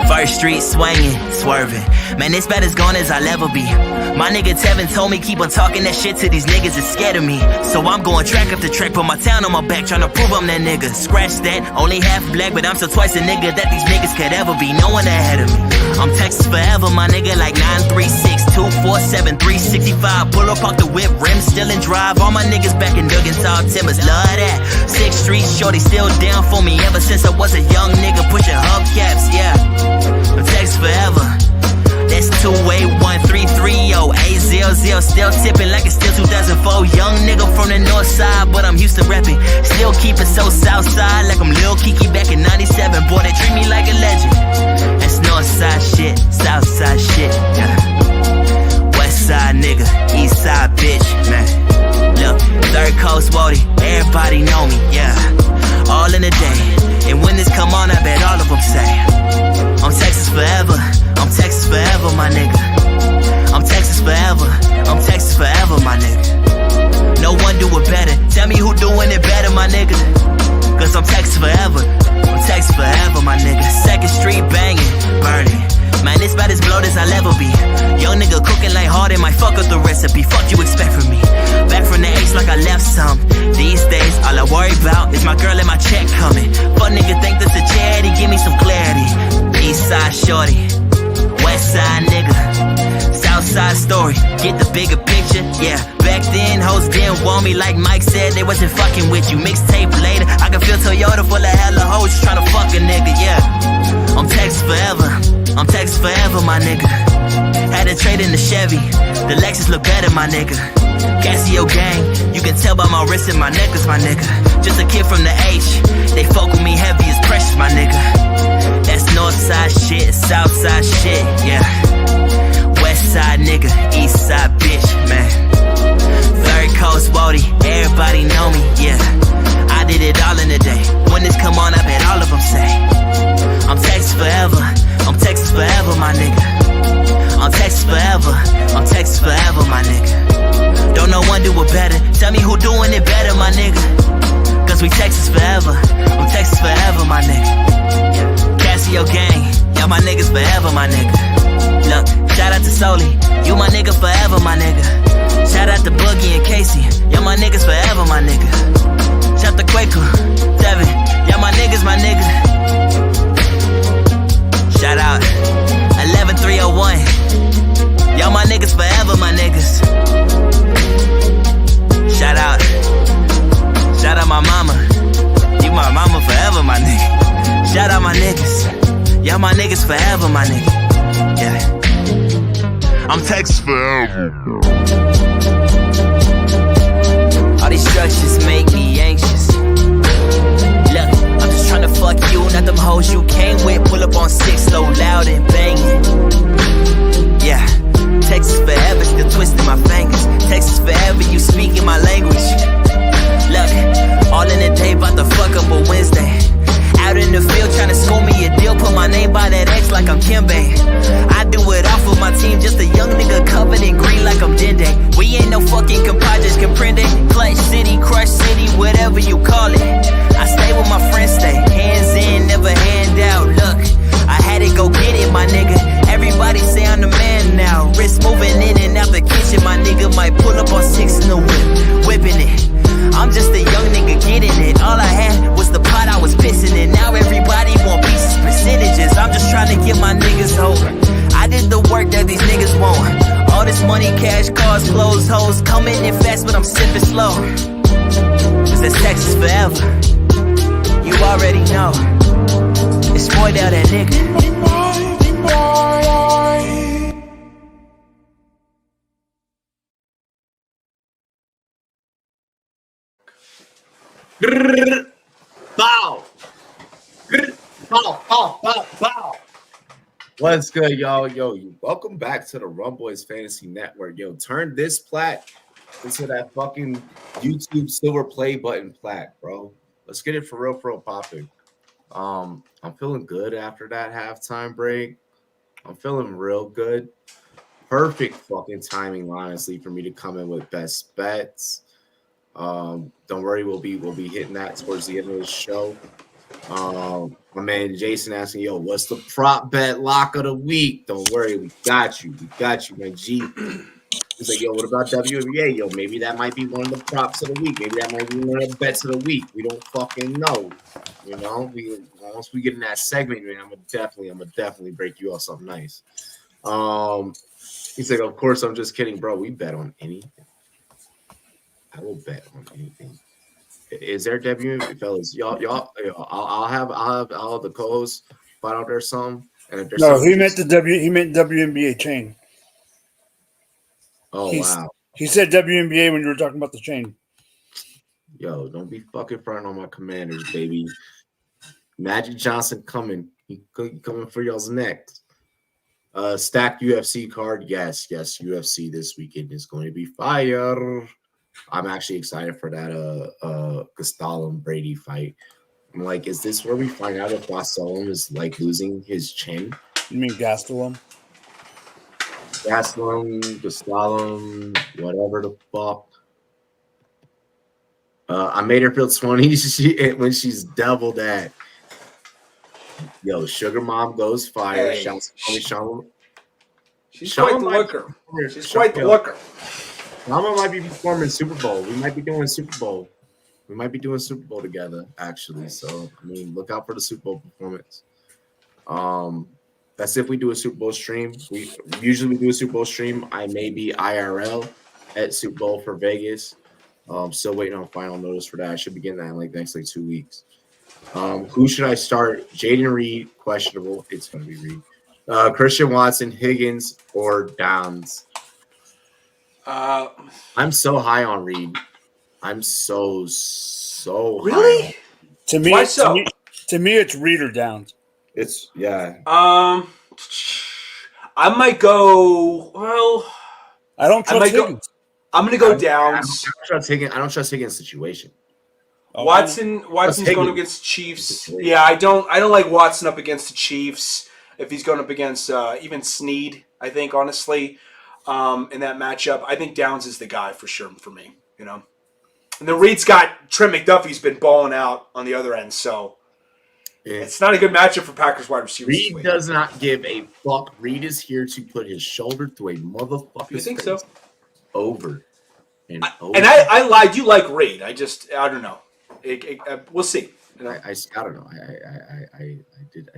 First street swinging, swerving. Man, this bad as gone as I'll ever be. My nigga Tevin told me keep on talking that shit to these niggas, it's scared of me. So I'm going track after track, put my town on my back, tryna prove I'm that nigga. Scratch that, only half black, but I'm so twice a nigga that these niggas could ever be. No one ahead of me. I'm Texas forever, my nigga, like 936 247 365. Pull up off the whip, rim still in drive. All my niggas back in Duggan, tall timbers, love that. 6th Street, shorty still down for me ever since I was a young nigga pushing hubcaps, yeah. I'm Texas forever. That's 281-330 800. Still tipping like it's still 2004. Young nigga from the north side, but I'm Houston repping. Still keep it so south side, like I'm Lil Kiki back in 97. Boy, they treat me like a legend. That's north side shit, south side shit, yeah. West side nigga, east side bitch, man. Look, third coast Wody, everybody know me, yeah. All in a day, and when this come on, I bet all of them say I'm Texas forever, I'm Texas forever, my nigga. I'm Texas forever, I'm Texas forever, my nigga. No one do it better, tell me who doing it better, my nigga. Cause I'm Texas forever, I'm Texas forever, my nigga. 2nd Street banging, burning. Man, this bad as blood as I'll ever be. Young nigga cooking like Harden, might fuck up the recipe. Fuck you expect from me. Back from the H like I left some. These days, all I worry about is my girl and my check coming. Fuck nigga think this a charity, give me some clarity. East side shorty, west side nigga, south side story, get the bigger picture, yeah. Back then, hoes didn't want me like Mike said, they wasn't fucking with you. Mixtape later, I can feel Toyota full of hella hoes tryna fuck a nigga, yeah. I'm Texas forever, I'm Texas forever, my nigga. Had to trade in the Chevy, the Lexus look better, my nigga. Casio gang, you can tell by my wrist and my necklace, my nigga. Just a kid from the H, they fuck with me heavy as precious, my nigga. That's north side shit, south side shit, yeah. West side nigga, east side bitch, man. Third coast Wody, everybody know me, yeah. I did it all in a day. When this come on, I bet all of them say I'm Texas forever, I'm Texas forever, my nigga. I'm Texas forever, I'm Texas forever, my nigga. Don't no one do it better, tell me who doing it better, my nigga. Cause we Texas forever, I'm Texas forever, my nigga. Casio gang, y'all my niggas forever, my nigga. Look, shout out to Soli, you my nigga forever, my nigga. Shout out to Boogie and Casey, y'all my niggas forever, my nigga. Shout out to Quaker, Devin, y'all my niggas, my nigga. Shout out 11301, y'all my niggas forever, my niggas. Shout out my mama, you my mama forever, my nigga. Shout out my niggas, y'all my niggas forever, my nigga. Yeah, I'm Texas forever. All these structures make me anxious. Look, I'm just tryna fuck you, not them hoes you came with. Pull up on 6 so loud and banging. Yeah, Texas forever, still twisting my fingers. Texas forever, you speaking my language. Look, all in the day, bout to fuck up a Wednesday. Out in the field, tryna score me a deal. Put my name by that X like I'm Kimbe. I do it off of my team, just a young nigga covered in green like I'm Dende. We ain't no fucking compadres, comprende. Clutch City, Crush City, whatever you call it. I stay with my friends, stay hands in, never hand out. Look, I had to go get it, my nigga. Everybody say I'm the man now. Wrist moving in and out the kitchen, my nigga might pull up on 6 in the whip, whipping it. I'm just a young nigga getting it. All I had was the pot I was pissing in. Now everybody want pieces, percentages. I'm just trying to get my niggas hope. I did the work that these niggas want. All this money, cash, cars, clothes, hoes. Coming in fast, but I'm sipping slow. Cause it's Texas forever. You already know. It's spoiled out that nigga. Grrr, bow. Grrr, bow, bow, bow, bow. What's good, y'all? Yo, welcome back to the Rumboyz Fantasy Network. Yo, turn this plat into that fucking YouTube silver play button plat, bro. Let's get it for real popping. I'm feeling good after that halftime break. I'm feeling real good. Perfect fucking timing, honestly, for me to come in with best bets. Don't worry, we'll be hitting that towards the end of the show. My man Jason asking, yo, what's the prop bet lock of the week? Don't worry, we got you, my G. He's like, yo, what about WNBA? Yo, maybe that might be one of the props of the week. Maybe that might be one of the bets of the week. We don't fucking know. You know, once we get in that segment, man, I'm gonna definitely break you off something nice. He's like, of course, I'm just kidding, bro. We bet on anything. I will bet on anything. Is there WNBA, fellas? Y'all, I'll have the co-hosts find out there's some. And if there's no, he meant WNBA chain. Oh, wow. He said WNBA when you were talking about the chain. Yo, don't be fucking fronting on my Commanders, baby. Magic Johnson coming. He coming for y'all's next. Stacked UFC card. Yes, UFC this weekend is going to be fire. I'm actually excited for that Gastelum Brady fight. I'm like, is this where we find out if Gastelum is like losing his chin? You mean Gastelum? Gastelum, whatever the fuck. I made her feel 20 when she's doubled that. Yo, Sugar Mom goes fire. Hey, She's quite the looker. She's quite the looker. Mama might be performing Super Bowl. We might be doing Super Bowl. We might be doing Super Bowl together, actually. So, I mean, look out for the Super Bowl performance. That's if we do a Super Bowl stream. We usually do a Super Bowl stream. I may be IRL at Super Bowl for Vegas. Still waiting on final notice for that. I should be getting that in like next 2 weeks. Who should I start? Jaden Reed, questionable. It's going to be Reed. Christian Watson, Higgins, or Downs. I'm so high on Reed. I'm so really high. To me, why so? To me, it's Reed or Downs. It's I might go. Well, I don't trust Higgins. I'm going to go Downs. I don't trust Higgins' situation. Oh, Watson's going against Chiefs. Yeah, I don't like Watson up against the Chiefs. If he's going up against even Snead, I think honestly, in that matchup, I think Downs is the guy for sure for me. You know, and then Reed's got Trent McDuffie's been balling out on the other end, so it's not a good matchup for Packers wide receivers. Reed does not give a fuck. Reed is here to put his shoulder through a motherfucker's You think face. so? Over and over. And I lied. You like Reed? I don't know. We'll see. You know? I don't know. I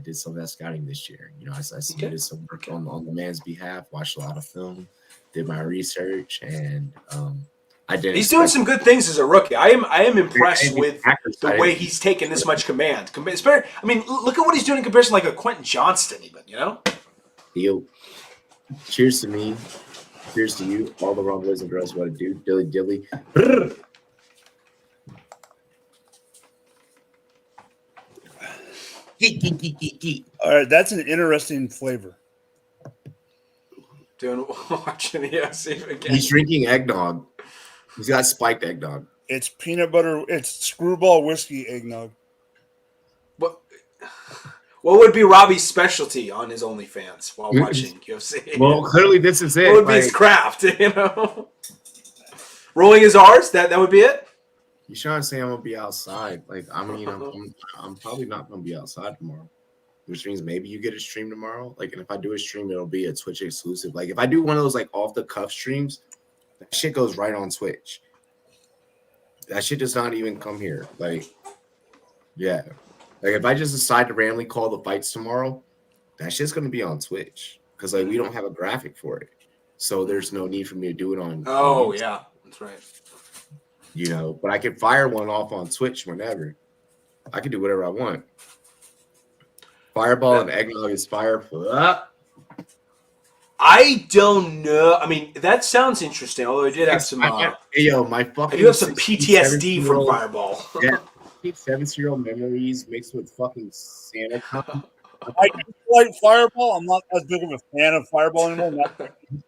did some of that scouting this year. You know, I submitted some work on the man's behalf. Watched a lot of film, did my research, and I did. He's doing some good things as a rookie. I am impressed with the way he's taken this much command. I mean, look at what he's doing in comparison, like a Quentin Johnston, even. You know. Deal. Cheers to me. Cheers to you. All the wrong boys and girls. What to do? Dilly. Brrr. All right, that's an interesting flavor. Watching the UFC again. He's drinking eggnog. He's got spiked eggnog. It's peanut butter. It's screwball whiskey eggnog. What would be Robbie's specialty on his OnlyFans while watching UFC? Well, clearly this is it. What would be his craft? You know, rolling his R's. That would be it. You trying to say I'm gonna be outside? Like, I mean, I'm probably not gonna be outside tomorrow, which means maybe you get a stream tomorrow. Like, and if I do a stream, it'll be a Twitch exclusive. Like, if I do one of those like off the cuff streams, that shit goes right on Twitch. That shit does not even come here. Like, yeah. Like, if I just decide to randomly call the fights tomorrow, that shit's gonna be on Twitch because like we don't have a graphic for it, so there's no need for me to do it on. Oh yeah, that's right. You know, but I can fire one off on Twitch whenever. I can do whatever I want. Fireball and eggnog is fire. I don't know. I mean, that sounds interesting. Although I did have some. Hey, yo, my fucking. I do have some PTSD from Fireball. Yeah, take 17-year-old memories mixed with fucking Santa Con. I do like Fireball. I'm not as big of a fan of Fireball anymore.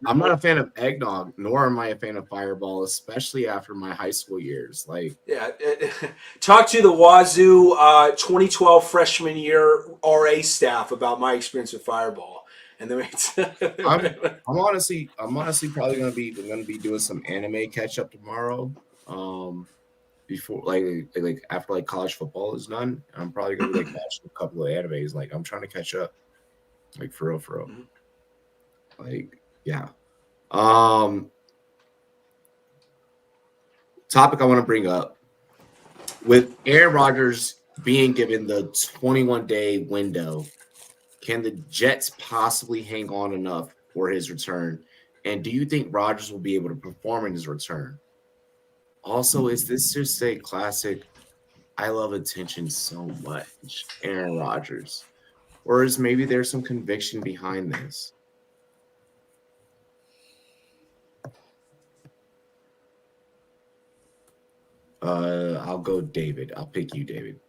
I'm not a fan of eggnog, nor am I a fan of Fireball, especially after my high school years. Like, Yeah, talk to the Wazoo 2012 freshman year RA staff about my experience with Fireball, and then I'm honestly probably gonna be doing some anime catch up tomorrow. Before like after like college football is done, I'm probably gonna be like watching a couple of animes. Like I'm trying to catch up, like for real, Like yeah. Topic I want to bring up with Aaron Rodgers being given the 21-day window. Can the Jets possibly hang on enough for his return? And do you think Rodgers will be able to perform in his return? Also, is this just a classic I love attention so much, Aaron Rodgers? Or is maybe there's some conviction behind this? I'll go David. I'll pick you, David.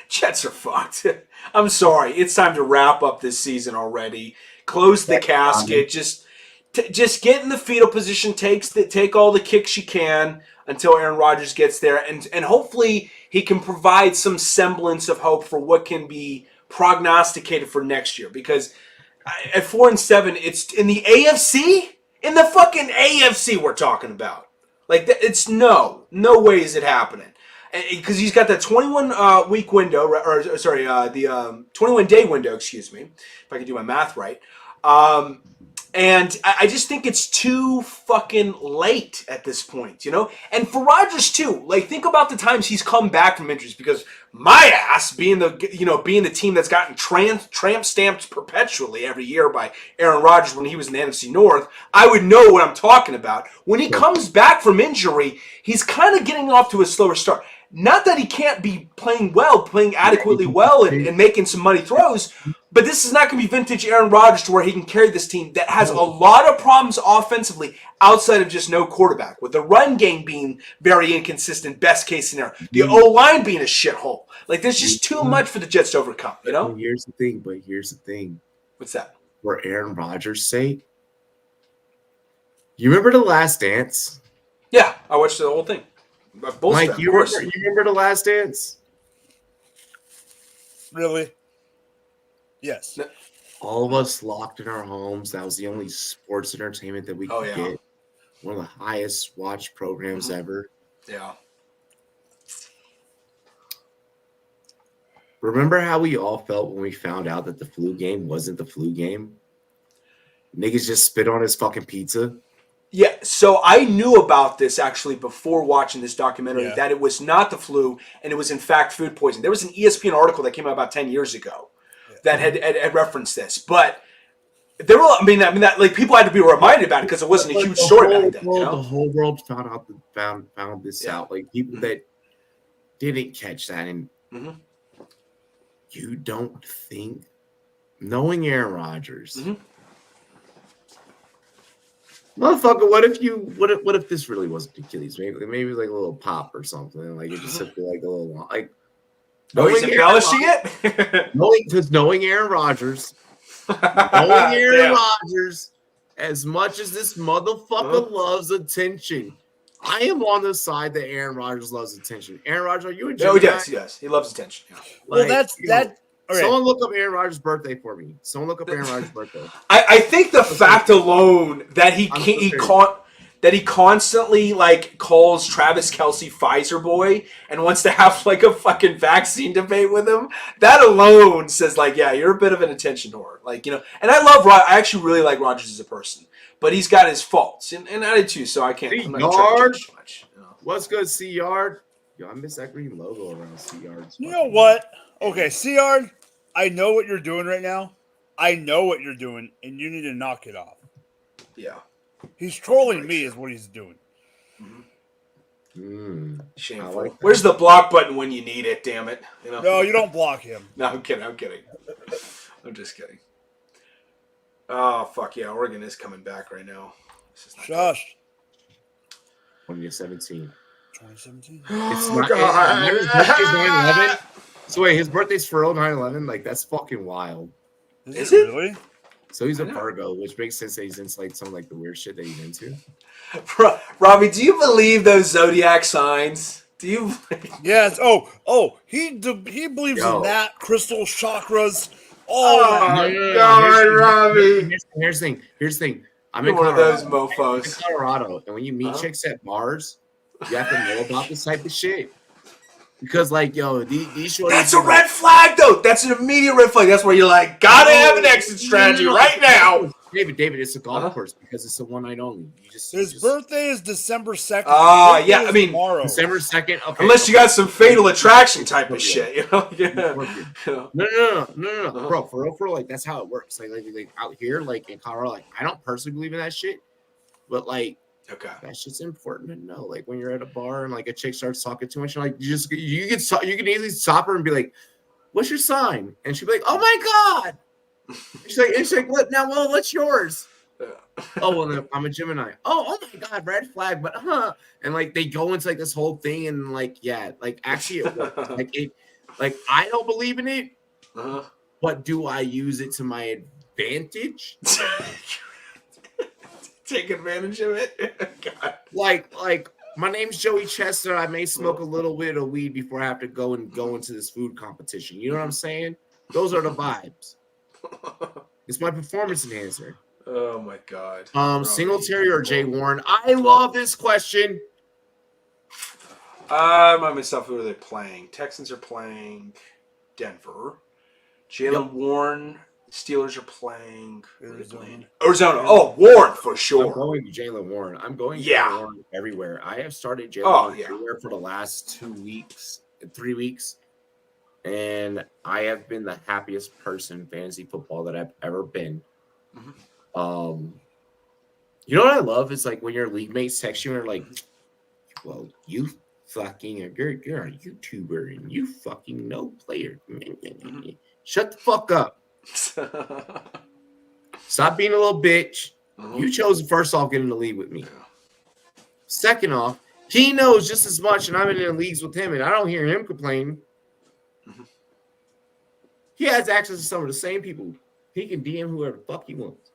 Jets are fucked. I'm sorry. It's time to wrap up this season already. Close the casket. Just get in the fetal position. Take all the kicks you can until Aaron Rodgers gets there, and hopefully he can provide some semblance of hope for what can be prognosticated for next year. Because at 4-7, it's in the AFC. In the fucking AFC, we're talking about. Like, it's no way is it happening. Because he's got that 21 week window, the 21 day window, excuse me, if I can do my math right. And I just think it's too fucking late at this point, you know? And for Rodgers too, like think about the times he's come back from injuries, because my ass being the team that's gotten tramp stamped perpetually every year by Aaron Rodgers when he was in the NFC North, I would know what I'm talking about. When he comes back from injury, he's kind of getting off to a slower start. Not that he can't be playing adequately well and making some money throws, but this is not going to be vintage Aaron Rodgers to where he can carry this team that has a lot of problems offensively outside of just no quarterback, with the run game being very inconsistent, best case scenario. The O-line being a shithole. Like, there's just too much for the Jets to overcome, you know? Here's the thing. What's that? For Aaron Rodgers' sake, you remember The Last Dance? Yeah, I watched the whole thing. Mike, you remember The Last Dance? Really? Yes. All of us locked in our homes. That was the only sports entertainment that we could get. One of the highest watched programs ever. Yeah. Remember how we all felt when we found out that the flu game wasn't the flu game? Niggas just spit on his fucking pizza. Yeah, so I knew about this actually before watching this documentary, that it was not the flu and it was in fact food poisoning. There was an ESPN article that came out about 10 years ago that had referenced this, but there were, that like people had to be reminded about it because it wasn't a huge story back then. You know? The whole world found this out. Like people that didn't catch that, and you don't think, knowing Aaron Rodgers. Motherfucker, what if this really wasn't Achilles? Maybe like a little pop or something. Like it just simply like a little like. He's embellishing it. knowing Aaron Rodgers, as much as this motherfucker loves attention, I am on the side that Aaron Rodgers loves attention. Aaron Rodgers, are you a Gemini? No, he does. He loves attention. Yeah. Well, that. Right. Someone look up Aaron Rodgers' birthday for me. I think the fact alone that he constantly like calls Travis Kelce Pfizer boy and wants to have like a fucking vaccine debate with him, that alone says like, yeah, you're a bit of an attention whore. Like, you know, and I actually really like Rodgers as a person, but he's got his faults and I did too, so I can't. I'm not gonna judge too much, you know? What's good, C-Yard? Yo, I miss that green logo around C-Yard. You know what? Okay, C-Yard, I know what you're doing right now. I know what you're doing, and you need to knock it off. Yeah. He's trolling me is what he's doing. Shameful. Like, where's the block button when you need it, damn it? You know? No, you don't block him. No, I'm kidding. I'm just kidding. Oh, fuck yeah. Oregon is coming back right now. Shush. 2017. 2017. It's Oh, not. God. His birthday's 9/11. So wait, his birthday's for 9/11. Like that's fucking wild. Is it really? So he's I a know. Virgo, which makes sense that he's into like some like the weird shit that he's into. Robbie, do you believe those zodiac signs? Do you? Yes. He believes in that crystal chakras. God, Robbie. Here's the thing. I'm You're in one of Colorado. those mofos. I'm in Colorado, and when you meet chicks at bars, you have to know about this type of shit. Because like, yo, these shorties. That's a red flag, though. That's an immediate red flag. That's where you're like, gotta have an exit strategy right now. David, it's a golf course because it's a one night only. His birthday is December 2nd. Yeah, I mean, tomorrow. December 2nd. Okay, unless you got some fatal attraction type of shit, you know? Yeah. No, bro. For real, like that's how it works. Like out here, like in Colorado, like I don't personally believe in that shit, but like. Okay. That's just important to know. Like when you're at a bar and like a chick starts talking too much, like you can easily stop her and be like, "What's your sign?" And she'll be like, "Oh my god." She's like, "What now? Well, what's yours?" Oh well, then I'm a Gemini. Oh my god, red flag. But and like they go into like this whole thing and like like actually it works. like I don't believe in it, but do I use it to my advantage? Take advantage of it. God. Like my name's Joey Chester. I may smoke a little bit of weed before I have to go into this food competition. You know what I'm saying? Those are the vibes. It's my performance enhancer. Oh my god. Singletary or Jay Warren? I love this question. I remind myself, who are they playing? Texans are playing Denver. Jalen Warren. Steelers are playing Arizona. Oh, Warren for sure. I'm going to Jalen Warren. I'm going Jalen Warren everywhere. I have started Jalen Warren everywhere for the last 3 weeks. And I have been the happiest person in fantasy football that I've ever been. Mm-hmm. You know what I love? It's like when your league mates text you and are like, well, you're a YouTuber and you fucking know player. Shut the fuck up. Stop being a little bitch. You chose first off getting in the league with me. Second off, he knows just as much, and I'm in the leagues with him, and I don't hear him complaining. He has access to some of the same people. He can DM whoever the fuck he wants.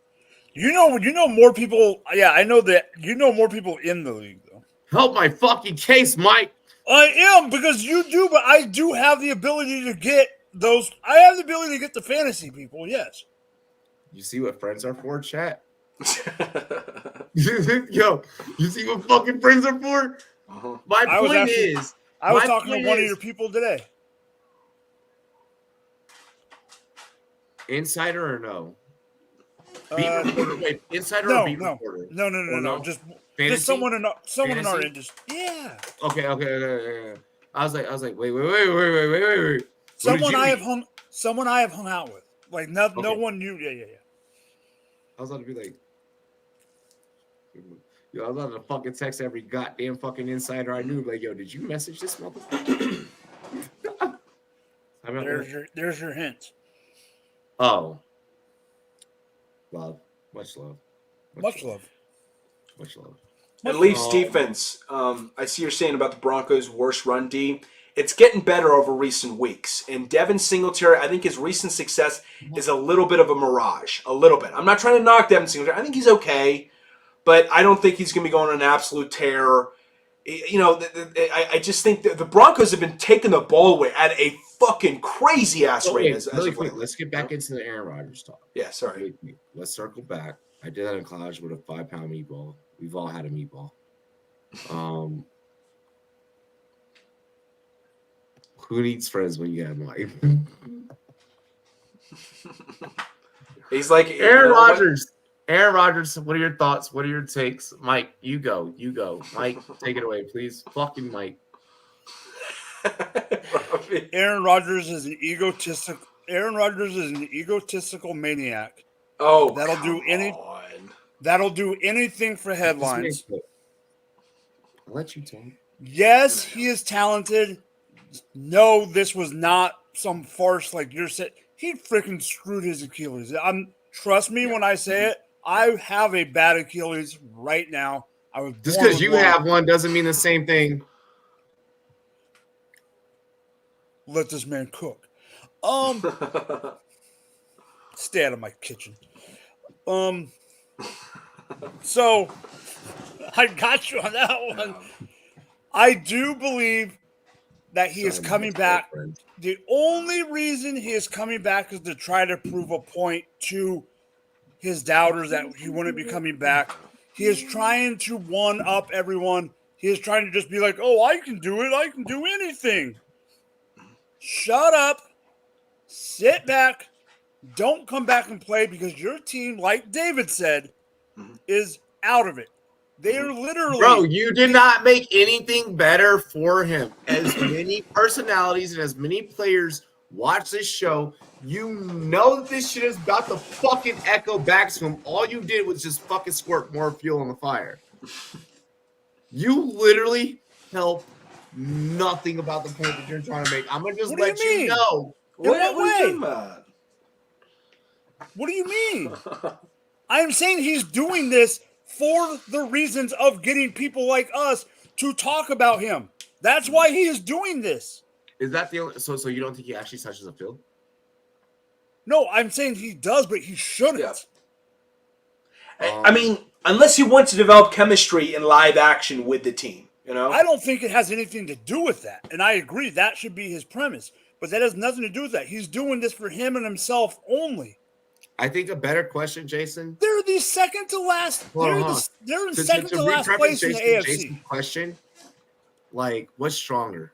You know more people. Yeah, I know that. You know more people in the league, though. Help my fucking case, Mike. I am, because you do, but I do have the ability to get those. I have the ability to get the fantasy people, yes. You see what friends are for, chat? Yo, you see what fucking friends are for? My point is... I was talking to one of your people today. Insider or no? Beat reporter. Wait, insider or beat reporter? No. Just someone in our industry. Yeah. Okay. I was like, wait. Someone I have hung out with. Like no one knew. Yeah. I was about to be like, yo, I was about to fucking text every goddamn fucking insider I knew. Like, yo, did you message this motherfucker? There's your hint. Oh. Love. Much love. Much love. And Leafs defense. I see you're saying about the Broncos' worst run D. It's getting better over recent weeks. And Devin Singletary, I think his recent success is a little bit of a mirage. A little bit. I'm not trying to knock Devin Singletary. I think he's okay. But I don't think he's going to be going on an absolute tear. You know, I just think the Broncos have been taking the ball away at a fucking crazy-ass rate. Let's get back into the Aaron Rodgers talk. Yeah, sorry. Let's circle back. I did that in college with a 5-pound meatball. We've all had a meatball. Who needs friends when you have life? He's like Aaron Rodgers. Aaron Rodgers, what are your thoughts? What are your takes? Mike, you go. Mike, take it away, please. Fucking Mike. Aaron Rodgers is an egotistical maniac. Oh, that'll do anything for headlines. I'll let you talk. Yes, he is talented. No, this was not some farce like you're saying. He freaking screwed his Achilles. Trust me when I say it. I have a bad Achilles right now. Just because you have one doesn't mean the same thing. let this man cook. Stay out of my kitchen. So I got you on that one. I do believe that he is coming back. The only reason he is coming back is to try to prove a point to his doubters that he wouldn't be coming back. He is trying to one up everyone. He is trying to just be like, oh, I can do it. I can do anything. Shut up. Sit back. Don't come back and play because your team, like David said, is out of it. They are literally... Bro, you did not make anything better for him. As many personalities and as many players watch this show, you know that this shit is about to fucking echo back to him. All you did was just fucking squirt more fuel on the fire. You literally helped nothing about the point that you're trying to make. I'm going to just let you know. What are you talking about? What do you mean? I am saying he's doing this for the reasons of getting people like us to talk about him. That's why he is doing this. Is that the only... So you don't think he actually touches the field? No, I'm saying he does, but he shouldn't. Yeah. I mean, unless he wants to develop chemistry in live action with the team, you know? I don't think it has anything to do with that. And I agree, that should be his premise. But that has nothing to do with that. He's doing this for him and himself only. I think a better question, Jason. They're the second to last. They're in second to last place in the AFC. Jason's question, like, what's stronger?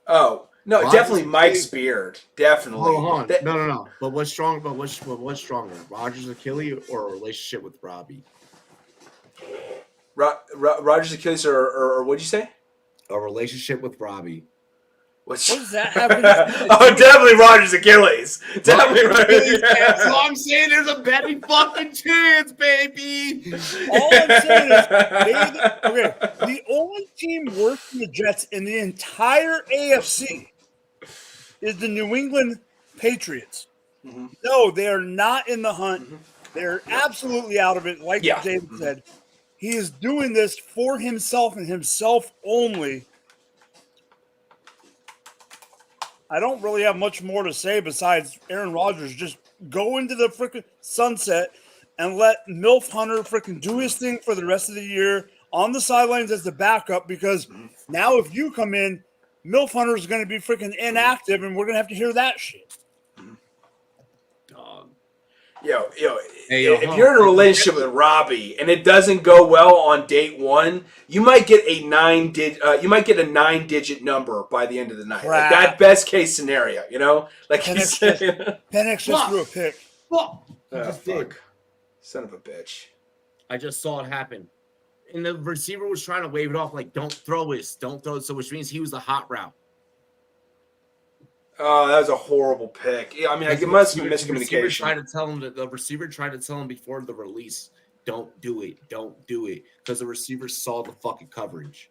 Oh no, Rodgers definitely Mike's beard. Definitely. Hold on. No. But what's strong? But what's stronger? Rodgers' Achilles or a relationship with Robbie? Rodgers' Achilles or what'd you say? A relationship with Robbie. What does that have? Oh, definitely Rodgers' Achilles. Definitely Rodgers. That's all I'm saying. There's a betting fucking chance, baby. All I'm saying is, the only team worse than the Jets in the entire AFC is the New England Patriots. Mm-hmm. No, they are not in the hunt. Mm-hmm. They're absolutely out of it. Like David said, he is doing this for himself and himself only. I don't really have much more to say besides Aaron Rodgers. Just go into the freaking sunset and let MILF Hunter freaking do his thing for the rest of the year on the sidelines as the backup, because now if you come in, MILF Hunter is going to be freaking inactive and we're going to have to hear that shit. Dog. If you're in a relationship with Robbie and it doesn't go well on date one, you might get a 9-digit number by the end of the night. Like that best case scenario, you know? Like Penix just threw a pick. Fuck. Son of a bitch. I just saw it happen. And the receiver was trying to wave it off like, don't throw it. So which means he was the hot route. Oh, that was a horrible pick. Yeah, I mean, it must be miscommunication. The receiver tried to tell him before the release, don't do it, because the receiver saw the fucking coverage.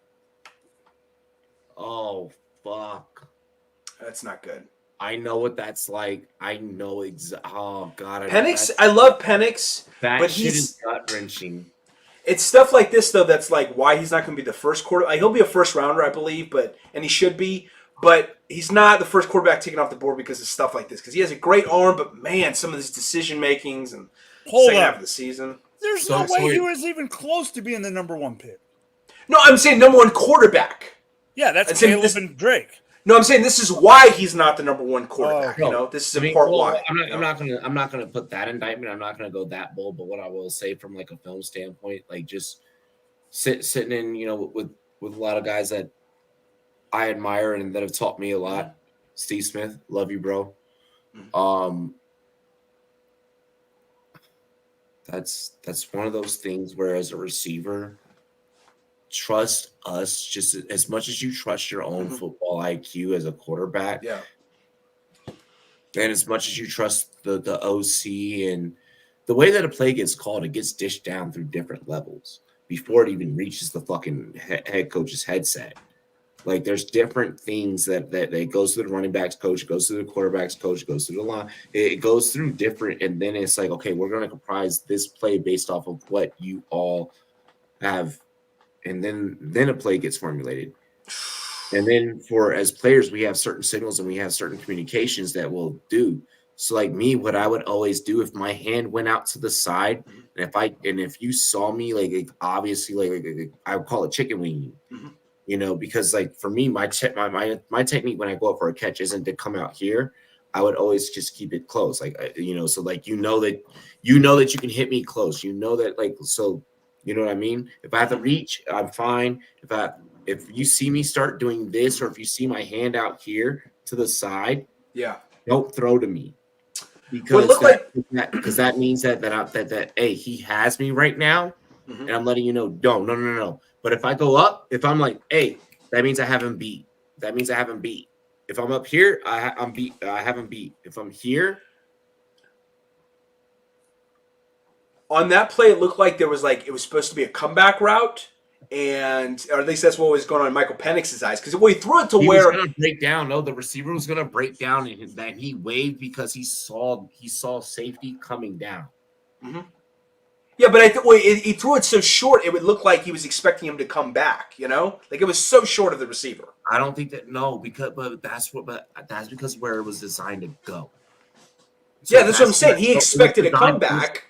Oh, fuck. That's not good. I know what that's like. I know oh, God. Penix, I love Penix, but he's gut-wrenching. It's stuff like this, though, that's like why he's not going to be the first quarter. Like, he'll be a first rounder, I believe, and he should be. But he's not the first quarterback taken off the board because of stuff like this. Because he has a great arm, but man, some of his decision makings and second half of the season. There's no way he was even close to being the number one pick. No, I'm saying number one quarterback. Yeah, that's Caleb and Drake. No, I'm saying this is why he's not the number one quarterback. You know, this is in part why. I'm not gonna put that indictment. I'm not gonna go that bold. But what I will say from like a film standpoint, like just sitting in, you know, with a lot of guys that I admire and that have taught me a lot. Steve Smith, love you, bro. That's one of those things where as a receiver, trust us just as much as you trust your own football IQ as a quarterback. Yeah. And as much as you trust the OC and the way that a play gets called, it gets dished down through different levels before it even reaches the fucking head coach's headset. Like there's different things that goes through the running backs coach, it goes through the quarterbacks coach, it goes through the line. It goes through different, and then it's like, okay, we're going to comprise this play based off of what you all have, and then a play gets formulated. And then for as players, we have certain signals and we have certain communications that we'll do. So like me, what I would always do if my hand went out to the side, and if you saw me, like obviously, like I would call it chicken wing, because like for me, my technique when I go up for a catch isn't to come out here. I would always just keep it close, like so like that you can hit me close. So you know what I mean. If I have to reach, I'm fine. If you see me start doing this, or if you see my hand out here to the side, don't throw to me. Because that means that hey, he has me right now, and I'm letting you know, no. But if I go up, if I'm like, hey, that means I haven't beat. That means I haven't beat. If I'm up here, I'm beat. I haven't beat. If I'm here, on that play, it looked like it was supposed to be a comeback route, or at least that's what was going on in Michael Penix's eyes, because he threw it to he where was going to break down. No, the receiver was going to break down, and that he waved because he saw safety coming down. Yeah, but he threw it so short, it would look like he was expecting him to come back. Like it was so short of the receiver. I don't think that that's because where it was designed to go. So that's what I'm saying. He expected a comeback.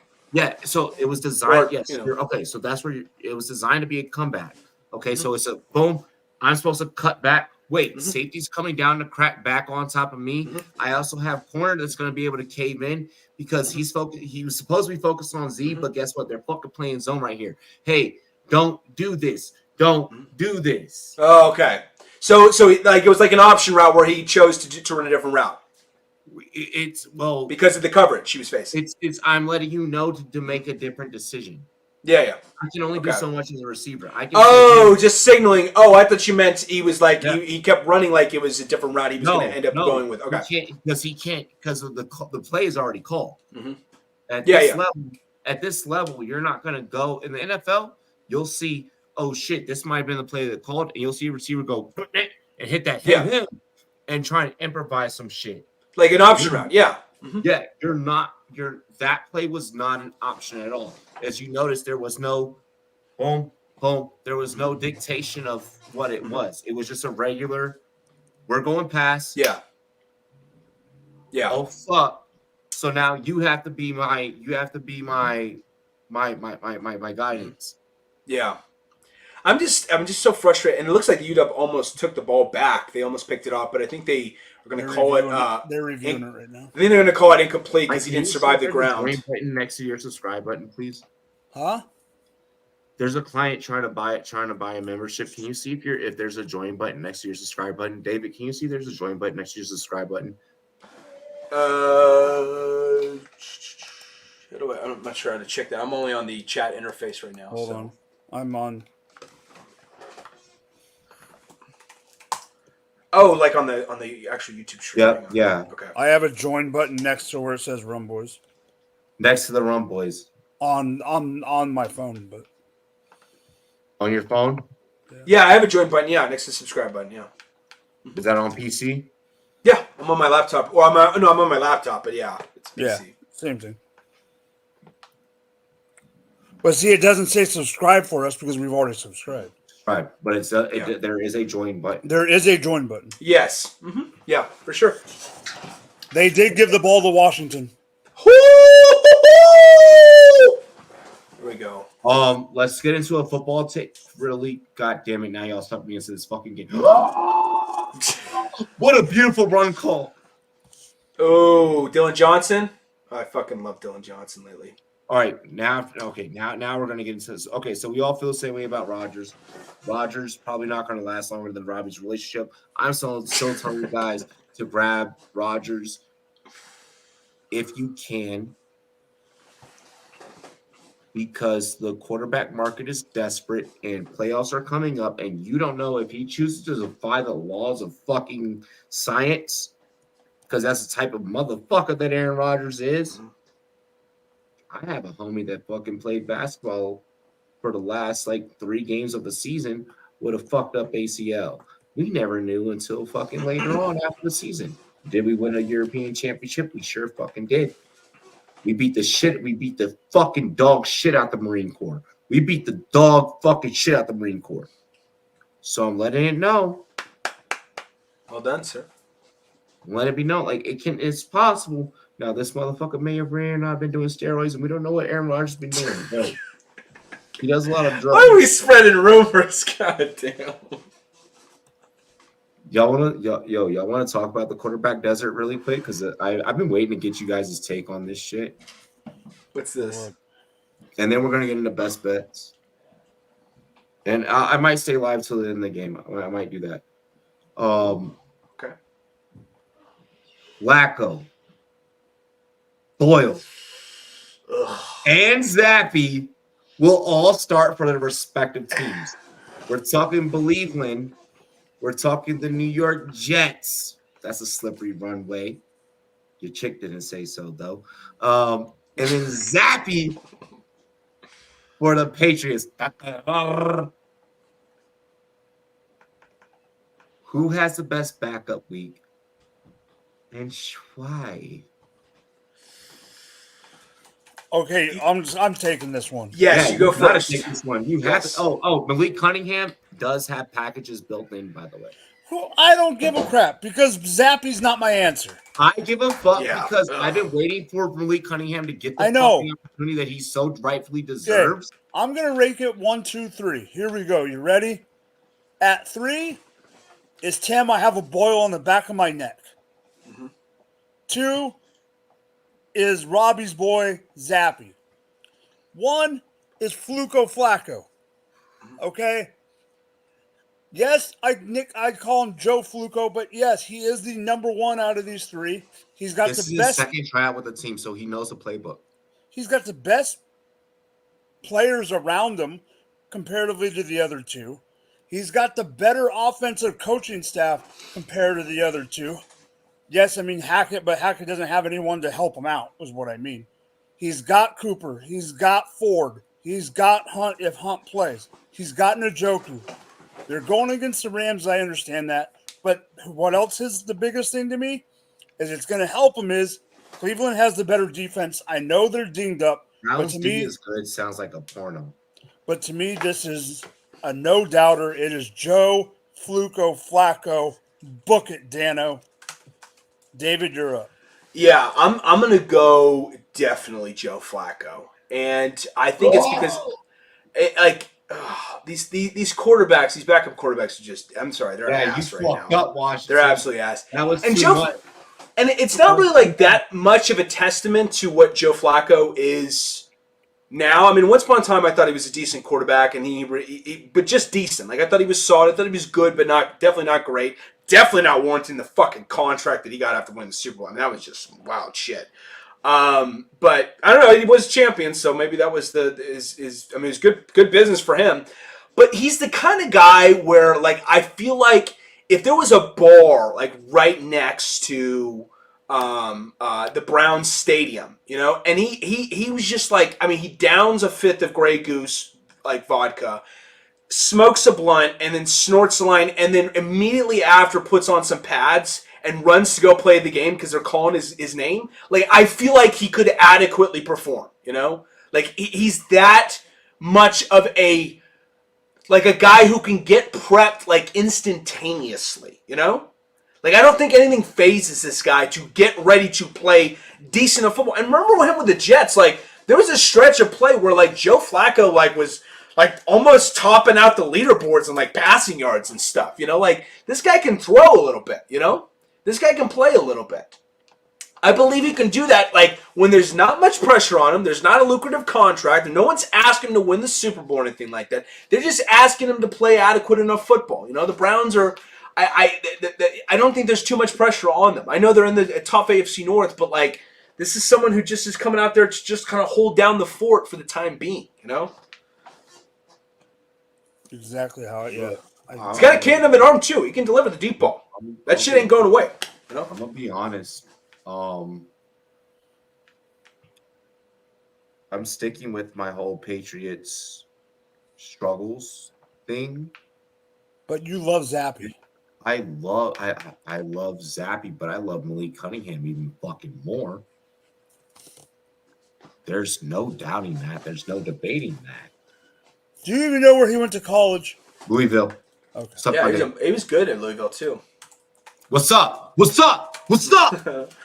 So it was designed. Okay, so that's where it was designed to be a comeback. Okay, so it's a boom. I'm supposed to cut back. Wait, safety's coming down to crack back on top of me. I also have corner that's going to be able to cave in because he was supposed to be focused on Z, but guess what? They're fucking playing zone right here. Hey, don't do this. Don't do this. Oh, okay. So like it was like an option route where he chose to run a different route. Because of the coverage he was facing. It's I'm letting you know to make a different decision. Yeah. I can only do so much as a receiver. Just signaling. Oh, I thought you meant he was like he kept running like it was a different route he was going to end up going with. Okay, he can't because of the play is already called. At this level, you're not going to go in the NFL. You'll see. Oh shit, this might have been the play that called, and you'll see a receiver go and hit that him and try and improvise some shit like an option route. Yeah, you're not. That play was not an option at all. As you notice, there was no boom. There was no dictation of what it was. It was just a regular. We're going past. Yeah. Oh fuck! So now you have to be my guidance. Yeah. I'm just so frustrated, and it looks like UW almost took the ball back. They almost picked it up, but I think they are going to call it. They're reviewing it right now. I think they're going to call it incomplete because he didn't survive the ground. Join button next to your subscribe button, please. Huh? There's a client trying to buy a membership. Can you see if there's a join button next to your subscribe button? David, can you see there's a join button next to your subscribe button? I'm not sure how to check that. I'm only on the chat interface right now. Hold on. I'm on. Oh, like on the actual YouTube stream. Yeah. Okay. I have a join button next to where it says Rumboyz. Next to the Rumboyz. On my phone, but on your phone? Yeah, I have a join button. Yeah, next to the subscribe button. Yeah. Is that on PC? Yeah, I'm on my laptop. Well, I'm on my laptop, but yeah, it's PC. Yeah, same thing. But see, it doesn't say subscribe for us because we've already subscribed. Right, but there is a join button. There is a join button. Yes. Yeah, for sure. They did give the ball to Washington. Here we go. Let's get into a football take. Really, god damn it! Now y'all stuck me into this fucking game. What a beautiful run call. Oh, Dylan Johnson. I fucking love Dylan Johnson lately. All right, now we're gonna get into this. Okay, so we all feel the same way about Rodgers. Rodgers probably not gonna last longer than Robbie's relationship. I'm still telling you guys to grab Rodgers if you can, because the quarterback market is desperate and playoffs are coming up, and you don't know if he chooses to defy the laws of fucking science, because that's the type of motherfucker that Aaron Rodgers is. I have a homie that fucking played basketball for the last 3 games of the season with a fucked up ACL. We never knew until fucking later on after the season. Did we win a European championship? We sure fucking did. We beat the fucking dog shit out the Marine Corps. We beat the dog fucking shit out the Marine Corps. So I'm letting it know. Well done, sir. Let it be known, like it's possible. Now this motherfucker may have been doing steroids, and we don't know what Aaron Rodgers been doing. No. He does a lot of drugs. Why are we spreading rumors? God damn. Y'all wanna talk about the quarterback desert really quick? Because I've been waiting to get you guys' take on this shit. What's this? And then we're gonna get into best bets. And I might stay live till the end of the game. I might do that. Okay. Flacco, Boyle, and Zappy will all start for their respective teams. We're talking Believeland. We're talking the New York Jets. That's a slippery runway. Your chick didn't say so, though. And then Zappy for the Patriots. Who has the best backup week? And why? Okay, I'm taking this one. Yes, you go first. Take this one. You have to. Oh, Malik Cunningham does have packages built in, by the way. Well, I don't give a crap because Zappy's not my answer. I give a fuck because I've been waiting for Malik Cunningham to get the fucking opportunity that he so rightfully deserves. Okay. I'm gonna rank it 1, 2, 3. Here we go. You ready? At 3 is Tim. I have a boil on the back of my neck. 2 is Robbie's boy Zappy. 1 is Fluco Flacco. Okay. Yes, I call him Joe Fluco, but yes, he is the number 1 out of these 3. He's got this the is best his second tryout with the team, so he knows the playbook. He's got the best players around him comparatively to the other 2. He's got the better offensive coaching staff compared to the other 2. Yes, I mean Hackett, but Hackett doesn't have anyone to help him out, is what I mean. He's got Cooper. He's got Ford. He's got Hunt if Hunt plays. He's got Njoku. They're going against the Rams, I understand that. But what else is the biggest thing to me is it's going to help them is Cleveland has the better defense. I know they're dinged up. Browns but to D me, is good. Sounds like a porno. But to me, this is a no-doubter. It is Joe Fluco Flacco. Book it, Dano. David, you're up. Yeah, I'm gonna go definitely Joe Flacco, and I think it's because these quarterbacks, these backup quarterbacks, are just they're ass right now. They're absolutely ass. That was and too Joe, much. And it's not really like that much of a testament to what Joe Flacco is now. I mean, once upon a time, I thought he was a decent quarterback, and but just decent. Like I thought he was solid. I thought he was good, but definitely not great. Definitely not warranting the fucking contract that he got after winning the Super Bowl. I mean, that was just some wild shit. But I don't know. He was champion, so maybe that was it's good business for him. But he's the kind of guy where, like, I feel like if there was a bar like right next to the Browns stadium, you know, and he was just like, I mean, he downs a fifth of Grey Goose like vodka, smokes a blunt, and then snorts a line, and then immediately after puts on some pads and runs to go play the game because they're calling his name. Like, I feel like he could adequately perform, you know? Like, he's that much of a guy who can get prepped, like, instantaneously, you know? Like, I don't think anything phases this guy to get ready to play decent of football. And remember him with the Jets, like, there was a stretch of play where, like, Joe Flacco, like, was like almost topping out the leaderboards and like passing yards and stuff, you know, like this guy can throw a little bit, you know, this guy can play a little bit. I believe he can do that. Like when there's not much pressure on him, there's not a lucrative contract, and no one's asking him to win the Super Bowl or anything like that. They're just asking him to play adequate enough football. You know, the Browns are, I don't think there's too much pressure on them. I know they're in the top AFC North, but like this is someone who just is coming out there to just kind of hold down the fort for the time being, you know? Exactly how it is. He's got a cannon of an arm too. He can deliver the deep ball. That shit ain't going away. You know? I'm gonna be honest. I'm sticking with my whole Patriots struggles thing. But you love Zappy. I love Zappy, but I love Malik Cunningham even fucking more. There's no doubting that. There's no debating that. Do you even know where he went to college? Louisville. Okay. Yeah, he was good at Louisville too. What's up? What's up? What's up?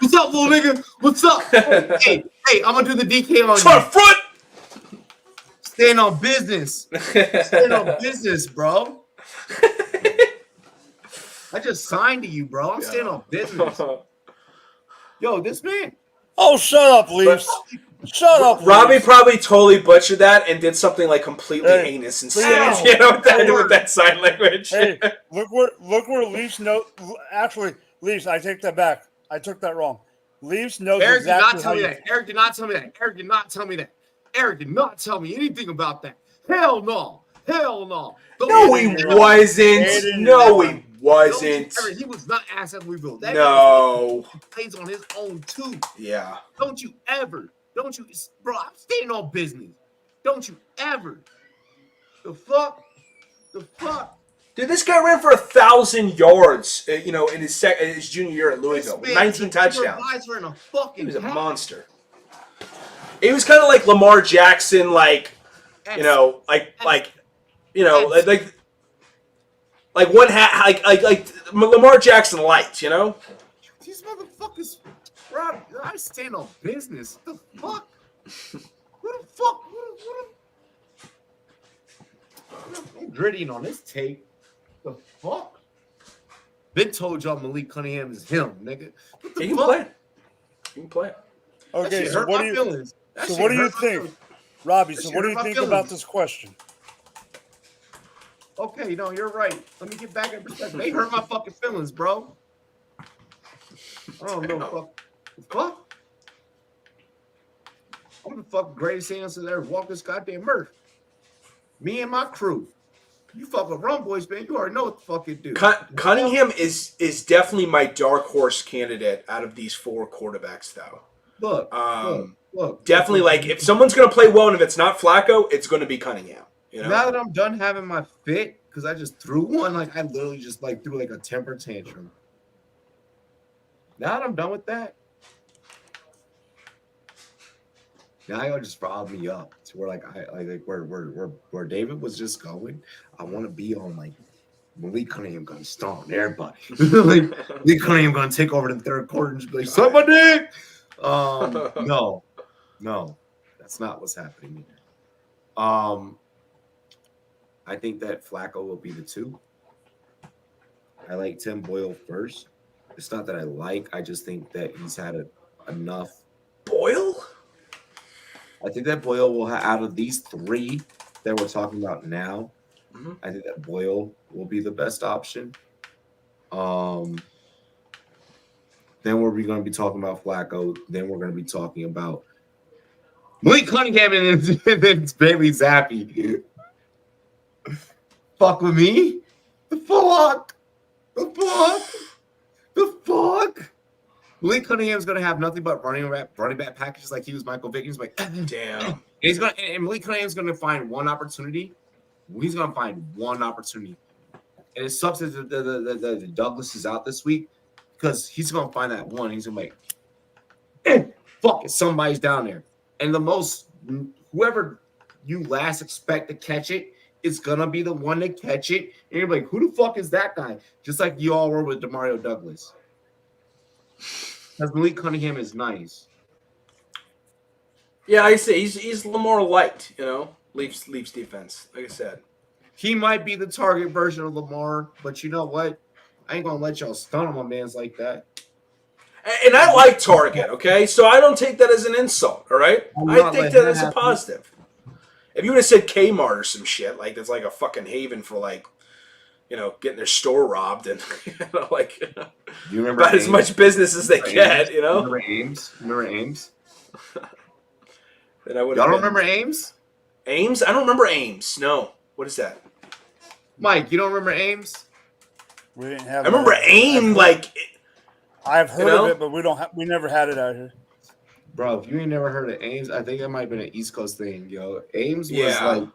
What's up, little nigga? What's up? Hey, I'm gonna do the DK on Front you. foot. Staying on business. Staying on business, bro. I just signed to you, bro. I'm staying on business. Yo, this man. Oh, shut up, Leafs. Shut up, Robbie Leafs. probably totally butchered that and did something like completely Hey, heinous instead. wow. You know, with that sign language. Hey, look where Leafs know. Actually, Leafs, I take that back. I took that wrong. Leafs knows Eric exactly did not tell me that. Eric did not tell me that. Eric did not tell me that. Eric did not tell me anything about that. Hell no. Hell no. No, he wasn't. No, he wasn't. He was not asked at Louisville. That No. he plays on his own too. Yeah. Don't you ever. Don't you, bro? I'm staying on business. Don't you ever. The fuck. Dude, this guy ran for 1,000 yards. In his junior year at Louisville, with 19 touchdowns. He was a monster. He was kind of like Lamar Jackson, like one hat, like Lamar Jackson light, you know. These motherfuckers, bro. I stand on business. The fuck? Who the fuck? I'm grittying on this tape. The fuck? Been told y'all Malik Cunningham is him, nigga. He can play. He can play. Okay, so what do you think, Robbie? So what do you think about this question? Okay, no, you're right. Let me get back in perspective. They hurt my fucking feelings, bro. I don't know. Fuck. I'm the fucking greatest hands that ever walked this goddamn earth. Me and my crew. You fuck with Rumboyz, man. You already know what the fuck it do. Cunningham is definitely my dark horse candidate out of these 4 quarterbacks, though. Look. Definitely, like, if someone's going to play well and if it's not Flacco, it's going to be Cunningham. You know? Now that I'm done having my fit, because I just threw one, like, I literally just, like, threw, like, a temper tantrum. Now that I'm done with that, now y'all just riled me up to where, like, where David was just going. I want to be on, like, Malik Cunningham gonna stomp on everybody. Like, Malik Cunningham gonna take over the third quarter and just be like, suck my dick. No, that's not what's happening here. I think that Flacco will be the 2. I like Tim Boyle first. It's not that I like. I just think that he's had enough. Boyle? I think that Boyle will have, out of these 3 that we're talking about now, I think that Boyle will be the best option. Then we're going to be talking about Flacco. Then we're going to be talking about Malik Cunningham and then Bailey Zappi. Fuck with me? The fuck? Malik Cunningham's going to have nothing but running back packages like he was Michael Vick. He's like, damn. And Malik Cunningham's going to find one opportunity. He's going to find one opportunity. And it sucks that the Douglas is out this week because he's going to find that one. He's going to be like, fuck it, somebody's down there. And whoever you last expect to catch it is going to be the one to catch it. And you're like, who the fuck is that guy? Just like you all were with Demario Douglas. Because Malik Cunningham is nice. Yeah, I say he's Lamar light, you know, Leafs defense. Like I said, he might be the target version of Lamar, but you know what? I ain't gonna let y'all stun on my man's like that. And I like Target, okay? So I don't take that as an insult, all right? I take that as a positive. If you would have said Kmart or some shit, like that's like a fucking haven for like, you know, getting their store robbed and like you remember about Ames? As much business as they get, you know? Remember Ames? Then I would. Y'all don't remember Ames? Ames? I don't remember Ames. No. What is that? Mike, you don't remember Ames? We didn't have. I remember Ames. Like I've heard of it, but we never had it out here. Bro, if you ain't never heard of Ames, I think that might have been an East Coast thing, yo. Ames was like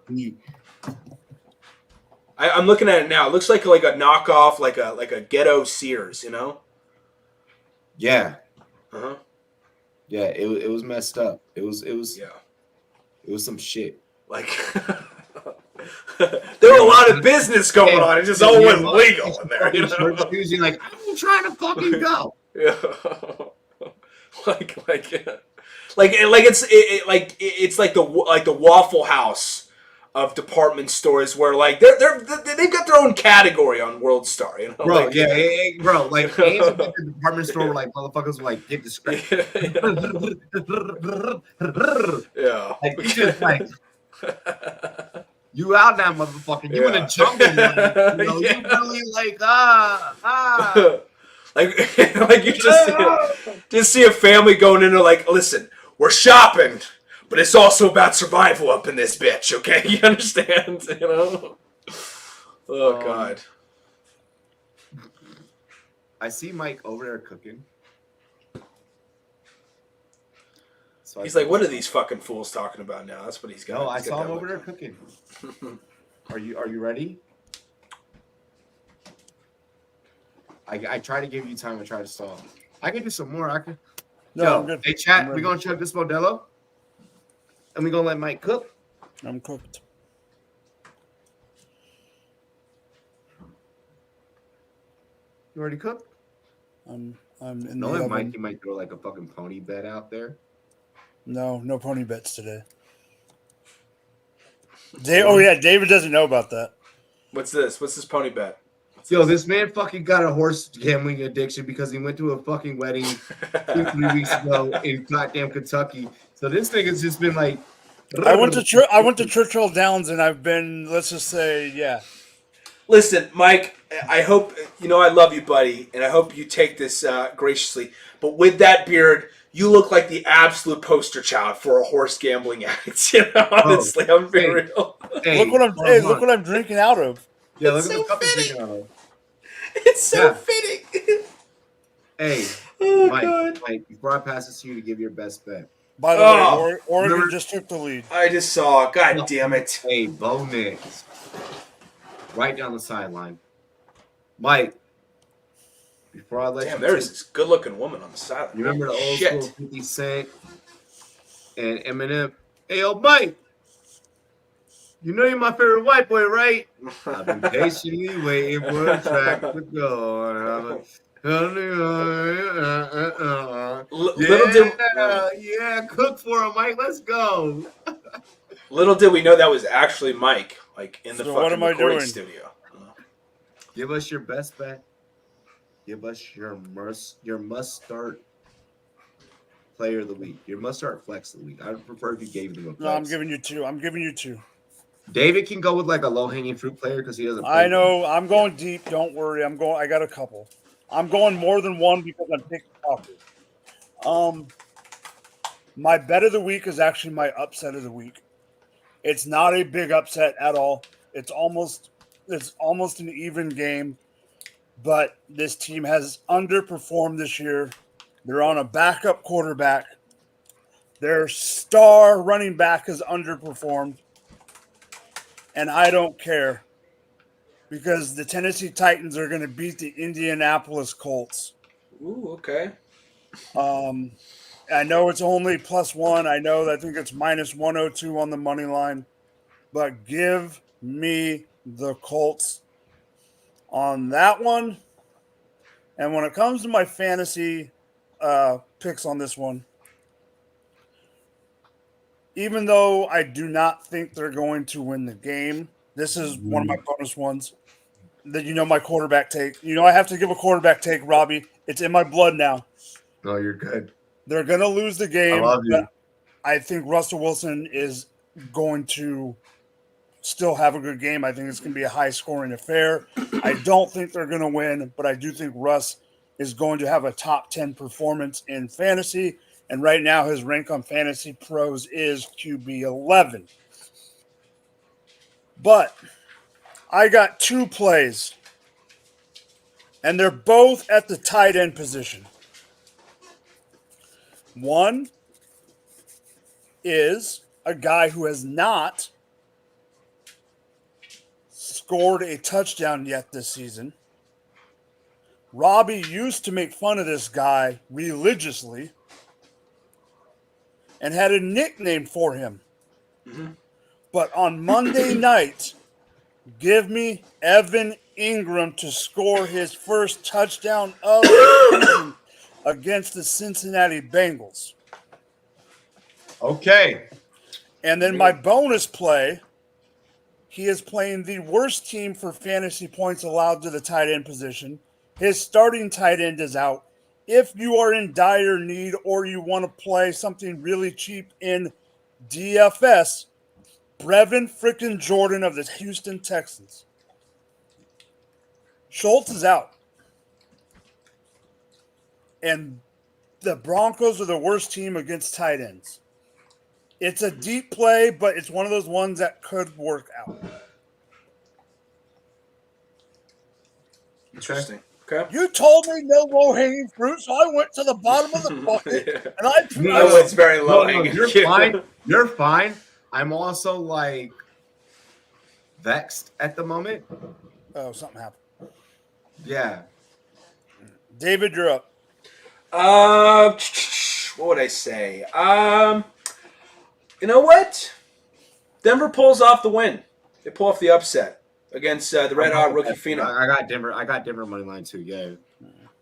I'm looking at it now. It looks like a knockoff, like a ghetto Sears, you know? Yeah. Uh-huh. Yeah, it was messed up. It was yeah. It was some shit. Like There were a lot of business going on. It just all wasn't legal in there. You know? You're like, I'm trying to fucking go. Yeah. like it's like the Waffle House of department stores where like they've got their own category on World Star, you know. Bro, like, bro, like ain't like the department store where like motherfuckers will like get distracted. Yeah. Like you just like you out now, motherfucker. You in the jungle, man. You know, you really like like you just see a family going into like, listen, we're shopping, but it's also about survival up in this bitch, okay? You understand? You know? Oh God. I see Mike over there cooking. So He's like, what are these fucking fools talking about now? That's what he's got. No, I saw him over there cooking. Are you ready? I try to give you time to try to stall. I can do some more. I can. No, I'm good. Hey, chat, we gonna chug this Modelo, and we gonna let Mike cook. I'm cooked. You already cooked? I'm in the Knowing oven. Mike, you might throw like a fucking pony bed out there. No pony bets today. David doesn't know about that. What's this? What's this pony bet? Yo, this man fucking got a horse gambling addiction because he went to a fucking wedding 2-3 weeks ago in goddamn Kentucky. So this nigga's just been like. I went to Churchill Downs and I've been, let's just say, yeah. Listen, Mike, I hope, I love you, buddy, and I hope you take this graciously. But with that beard, you look like the absolute poster child for a horse gambling addict. Honestly, I'm being real. Hey, look what I'm drinking out of. Yeah, look at the cup he's drinking out of. It's so fitting. Hey, Mike, before I pass this to you to give your best bet. By the way, Oregon just took the lead. I just saw. God damn it. Hey, Bo Nix. Right down the sideline. Mike, before I let you... Damn, there's this good-looking woman on the sideline. You remember the old school 50 Cent and Eminem? Hey, yo, Mike. You know you're my favorite white boy, right? I've been patiently waiting for a track to go. Cook for him, Mike. Let's go. Little did we know that was actually Mike, like in the So fucking what am I recording doing? studio. Give us your best bet. Give us your must-start player of the week. Your must-start flex of the week. I would prefer if you gave them a flex. No, I'm giving you two. David can go with like a low-hanging fruit player because he doesn't. I know. I'm going deep. Don't worry. I got a couple. I'm going more than one because I'm picking off. My bet of the week is actually my upset of the week. It's not a big upset at all. It's almost an even game, but this team has underperformed this year. They're on a backup quarterback. Their star running back has underperformed. And I don't care because the Tennessee Titans are going to beat the Indianapolis Colts. Ooh, okay. I know it's only +1. I think it's -102 on the money line. But give me the Colts on that one. And when it comes to my fantasy picks on this one, even though I do not think they're going to win the game, this is one of my bonus ones. That my quarterback take. I have to give a quarterback take, Robbie. It's in my blood now. No, you're good. They're going to lose the game. I love you. But I think Russell Wilson is going to still have a good game. I think it's going to be a high-scoring affair. I don't think they're going to win, but I do think Russ is going to have a top 10 performance in fantasy. And right now, his rank on Fantasy Pros is QB 11. But I got two plays, and they're both at the tight end position. One is a guy who has not scored a touchdown yet this season. Robbie used to make fun of this guy religiously and had a nickname for him. Mm-hmm. But on Monday night, give me Evan Ingram to score his first touchdown of the season against the Cincinnati Bengals. Okay. And then my bonus play, he is playing the worst team for fantasy points allowed to the tight end position. His starting tight end is out. If you are in dire need or you want to play something really cheap in DFS, Brevin frickin' Jordan of the Houston Texans. Schultz is out. And the Broncos are the worst team against tight ends. It's a deep play, but it's one of those ones that could work out. Interesting. Okay. You told me no low-hanging fruit, so I went to the bottom of the bucket, and I threw No, it's very low No, hanging. you're fine. You're fine. I'm also like vexed at the moment. Oh, something happened. Yeah. David, you're up. What would I say? You know what? Denver pulls off the win. They pull off the upset against the Red Hot rookie Phenom. I got Denver. I got Denver money line too. Yeah.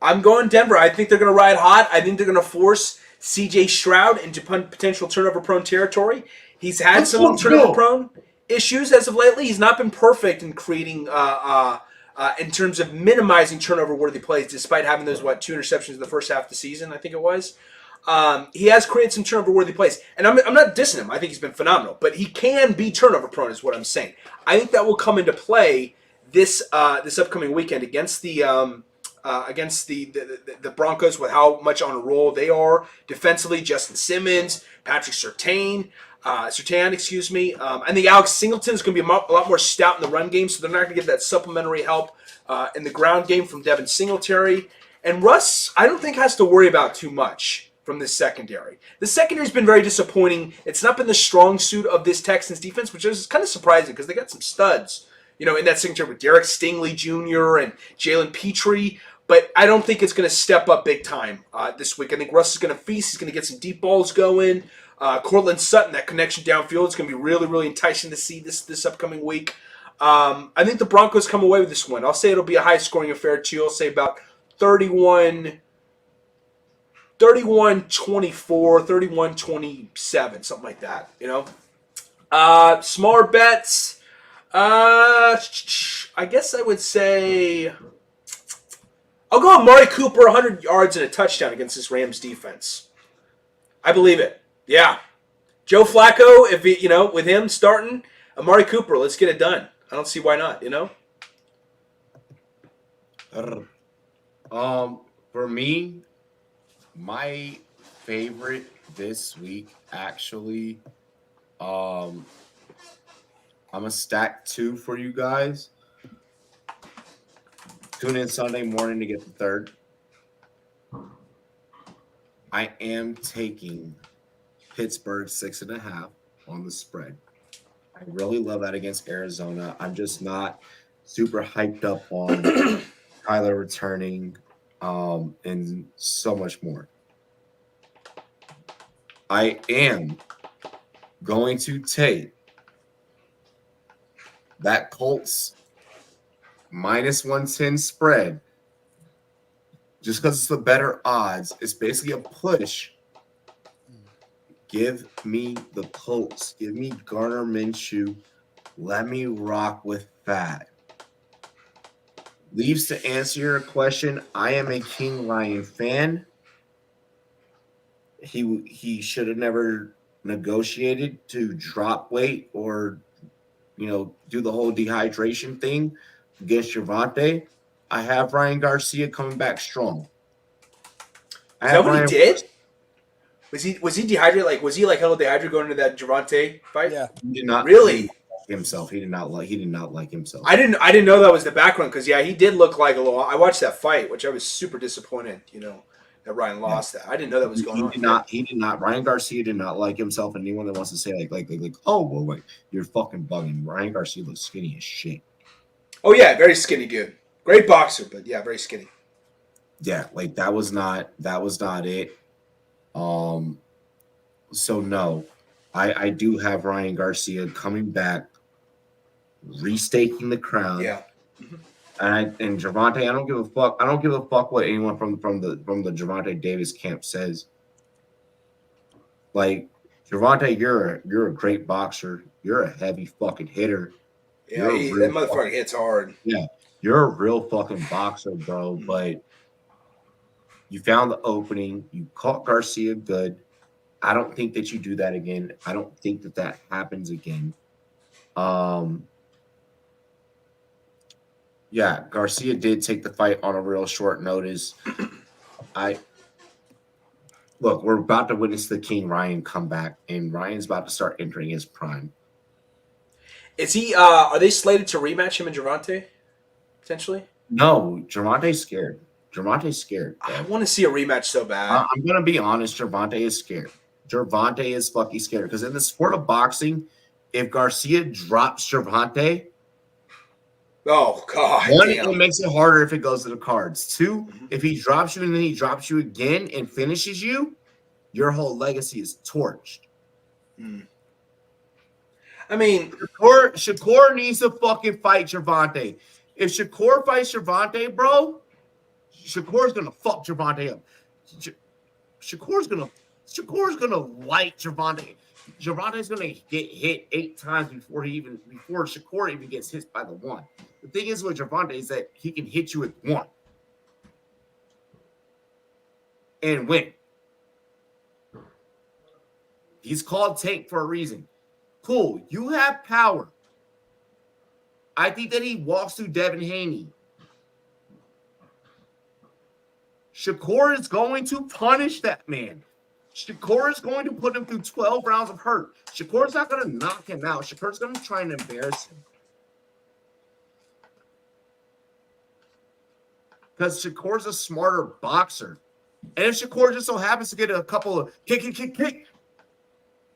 I'm going Denver. I think they're going to ride hot. I think they're going to force C.J. Stroud into potential turnover-prone territory. He's had some turnover-prone issues as of lately. He's not been perfect in creating, in terms of minimizing turnover-worthy plays, despite having those, 2 interceptions in the first half of the season, I think it was. He has created some turnover-worthy plays. And I'm not dissing him. I think he's been phenomenal. But he can be turnover-prone is what I'm saying. I think that will come into play this upcoming weekend against the Broncos with how much on a roll they are defensively. Justin Simmons, Patrick Surtain, I think Alex Singleton is going to be a lot more stout in the run game, so they're not going to get that supplementary help in the ground game from Devin Singletary. And Russ, I don't think has to worry about too much from this secondary. The secondary's been very disappointing. It's not been the strong suit of this Texans defense, which is kind of surprising because they got some studs, in that secondary with Derek Stingley Jr. and Jalen Petrie. But I don't think it's going to step up big time this week. I think Russ is going to feast. He's going to get some deep balls going. Cortland Sutton, that connection downfield is going to be really, really enticing to see this upcoming week. I think the Broncos come away with this win. I'll say it'll be a high-scoring affair, too. I'll say about 31-24, 31-27, something like that, Smaller bets. I guess I would say I'll go Amari Cooper 100 yards and a touchdown against this Rams defense. I believe it. Yeah. Joe Flacco, if he, with him starting, Amari Cooper, let's get it done. I don't see why not, For me, my favorite this week, actually, I'm a stack 2 for you guys. Tune in Sunday morning to get the third. I am taking Pittsburgh 6.5 on the spread. I really love that against Arizona. I'm just not super hyped up on Kyler returning and so much more. I am going to take that Colts -110 spread just because it's the better odds. It's basically a push. Give me the Colts. Give me Gardner Minshew. Let me rock with that. Leaves to answer your question. I am a King Lion fan. He should have never negotiated to drop weight or, do the whole dehydration thing against Javonte. I have Ryan Garcia coming back strong. Is that what he did? Was he dehydrated? Like, was he like hella dehydrated going into that Javonte fight? Yeah. He did not really himself. He did not like himself. I didn't know that was the background because he did look like a little. I watched that fight, which I was super disappointed. That Ryan lost that. I didn't know that was going on. He did not. Ryan Garcia did not like himself. And anyone that wants to say like, oh well, like you're fucking bugging. Ryan Garcia looks skinny as shit. Oh yeah, very skinny dude. Great boxer, but yeah, very skinny. Yeah, like that was not it. So no. I do have Ryan Garcia coming back, restaking the crown. Yeah. And Gervonta, I don't give a fuck. I don't give a fuck what anyone from the Gervonta Davis camp says. Like, Gervonta, you're a great boxer. You're a heavy fucking hitter. Yeah, that motherfucker hits hard. Yeah, you're a real fucking boxer, bro. But you found the opening. You caught Garcia good. I don't think that you do that again. I don't think that happens again. Yeah, Garcia did take the fight on a real short notice. Look, we're about to witness the King Ryan come back, and Ryan's about to start entering his prime. Is he? Are they slated to rematch him and Gervonta potentially? No, Gervonta's scared. Gervonta's scared. Bro. I want to see a rematch so bad. I'm gonna be honest. Gervonta is scared. Gervonta is fucking scared because in the sport of boxing, if Garcia drops Gervonta, oh God! One, damn. it makes it harder if it goes to the cards. Two, if he drops you and then he drops you again and finishes you, your whole legacy is torched. I mean, Shakur needs to fucking fight Gervonta. If Shakur fights Gervonta, bro, Shakur's gonna fuck Gervonta up. Shakur's gonna light Gervonta. Gervonta's gonna get hit 8 times before Shakur even gets hit by the one. The thing is with Gervonta is that he can hit you with one and win. He's called Tank for a reason. Cool, you have power. I think that he walks through Devin Haney. Shakur is going to punish that man. Shakur is going to put him through 12 rounds of hurt. Shakur's not going to knock him out. Shakur's going to try and embarrass him. Because Shakur's a smarter boxer. And if Shakur just so happens to get a couple of kick,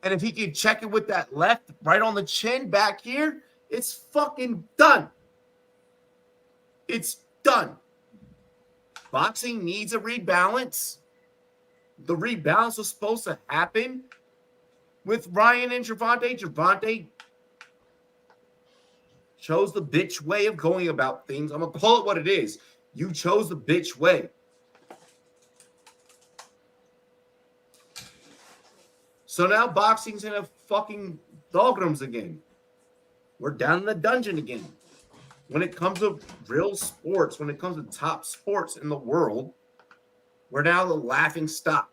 and if he can check it with that left right on the chin back here, it's fucking done. It's done. Boxing needs a rebalance. The rebalance was supposed to happen with Ryan and Gervonta. Gervonta chose the bitch way of going about things. I'm going to call it what it is. You chose the bitch way. So now boxing's in a fucking doldrums again. We're down in the dungeon again. When it comes to real sports, when it comes to top sports in the world, we're now the laughing stock.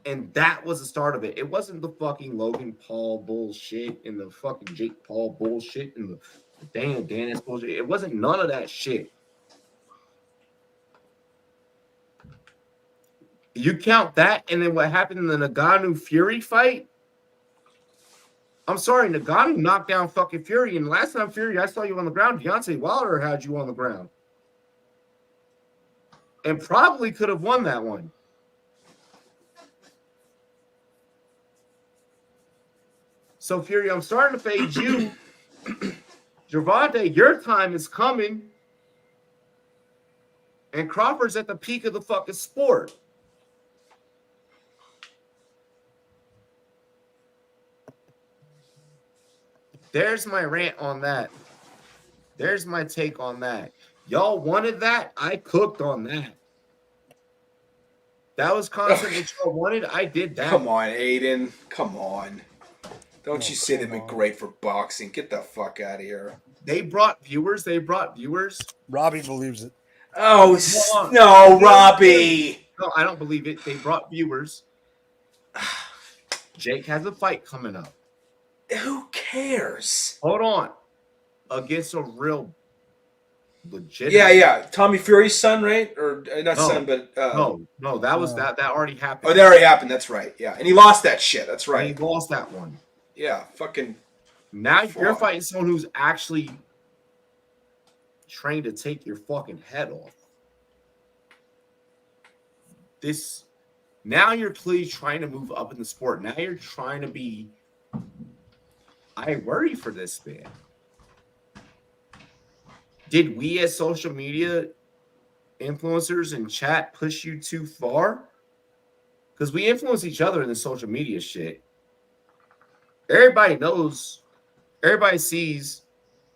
And that was the start of it. It wasn't the fucking Logan Paul bullshit and the fucking Jake Paul bullshit and the Daniel Dennis bullshit. It wasn't none of that shit. You count that, and then what happened in the Ngannou Fury fight? I'm sorry, Ngannou knocked down fucking Fury, and last time Fury, I saw you on the ground. Deontay Wilder had you on the ground. And probably could have won that one. So, Fury, I'm starting to fade you. Gervonta, your time is coming. And Crawford's at the peak of the fucking sport. There's my rant on that. There's my take on that. Y'all wanted that? I cooked on that. That was content that y'all wanted. I did that. Come on, Aiden. Come on. Don't you say they've been great for boxing. Get the fuck out of here. They brought viewers. Robbie believes it. Oh, no, Robbie. No, I don't believe it. They brought viewers. Jake has a fight coming up. Who cares? Hold on. Against a real legit. Yeah. Tommy Fury's son, right? Or not No. son, but No, that was that already happened. Oh, that already happened. That's right. Yeah, and he lost that shit. That's right. And he lost that one. Yeah, fucking. Now you're fighting someone who's actually trained to take your fucking head off. Now you're clearly trying to move up in the sport. Now you're trying to be. I worry for this man. Did we as social media influencers and chat push you too far? Because we influence each other in the social media shit. Everybody knows, everybody sees.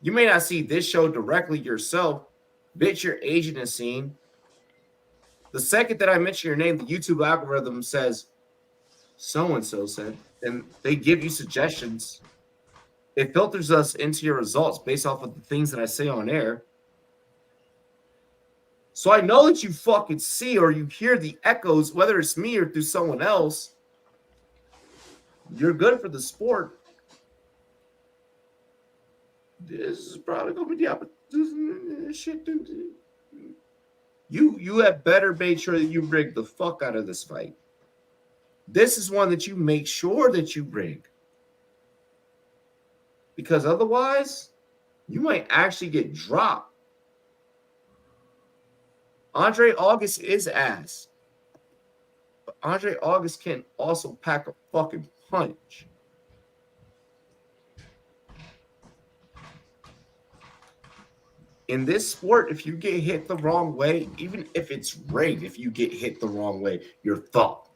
You may not see this show directly yourself, but your agent is seeing. The second that I mention your name, the YouTube algorithm says, so-and-so said, and they give you suggestions. It filters us into your results based off of the things that I say on air. So I know that you fucking see or you hear the echoes, whether it's me or through someone else. You're good for the sport. This is probably gonna be the opposite shit. You have better made sure that you rig the fuck out of this fight. This is one that you make sure that you rig. Because otherwise, you might actually get dropped. Andre August is ass. But Andre August can also pack a fucking punch. In this sport, if you get hit the wrong way, even if it's rigged, if you get hit the wrong way, you're fucked.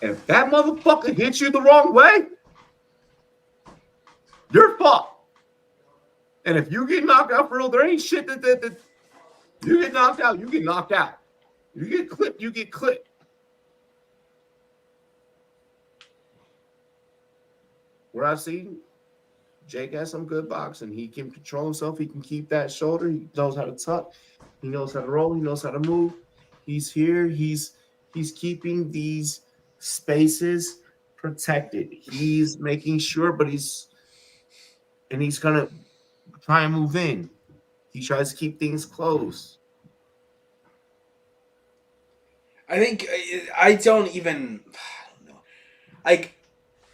And if that motherfucker hits you the wrong way, you're fucked. And if you get knocked out for real, there ain't shit that you get knocked out, you get knocked out. You get clipped, you get clipped. Where I've seen Jake has some good boxing. He can control himself. He can keep that shoulder. He knows how to tuck. He knows how to roll. He knows how to move. He's here. He's keeping these spaces protected. He's making sure, but he's gonna try and move in. He tries to keep things close. I think I don't know. Like,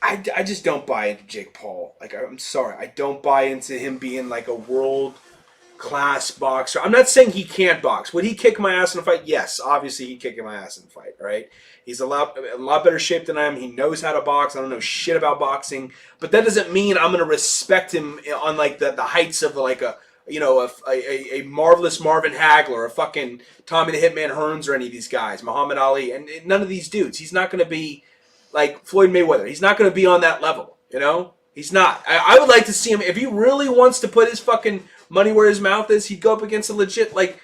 I just don't buy into Jake Paul. Like, I'm sorry. I don't buy into him being like a world-class boxer. I'm not saying he can't box. Would he kick my ass in a fight? Yes. Obviously, he'd kick my ass in a fight, right? He's a lot better shape than I am. He knows how to box. I don't know shit about boxing. But that doesn't mean I'm going to respect him on, like, the heights of, like, a marvelous Marvin Hagler, a fucking Tommy the Hitman Hearns, or any of these guys, Muhammad Ali, and none of these dudes. He's not going to be like Floyd Mayweather. He's not going to be on that level, you know? He's not. I would like to see him, if he really wants to put his fucking money where his mouth is, he'd go up against a legit, like,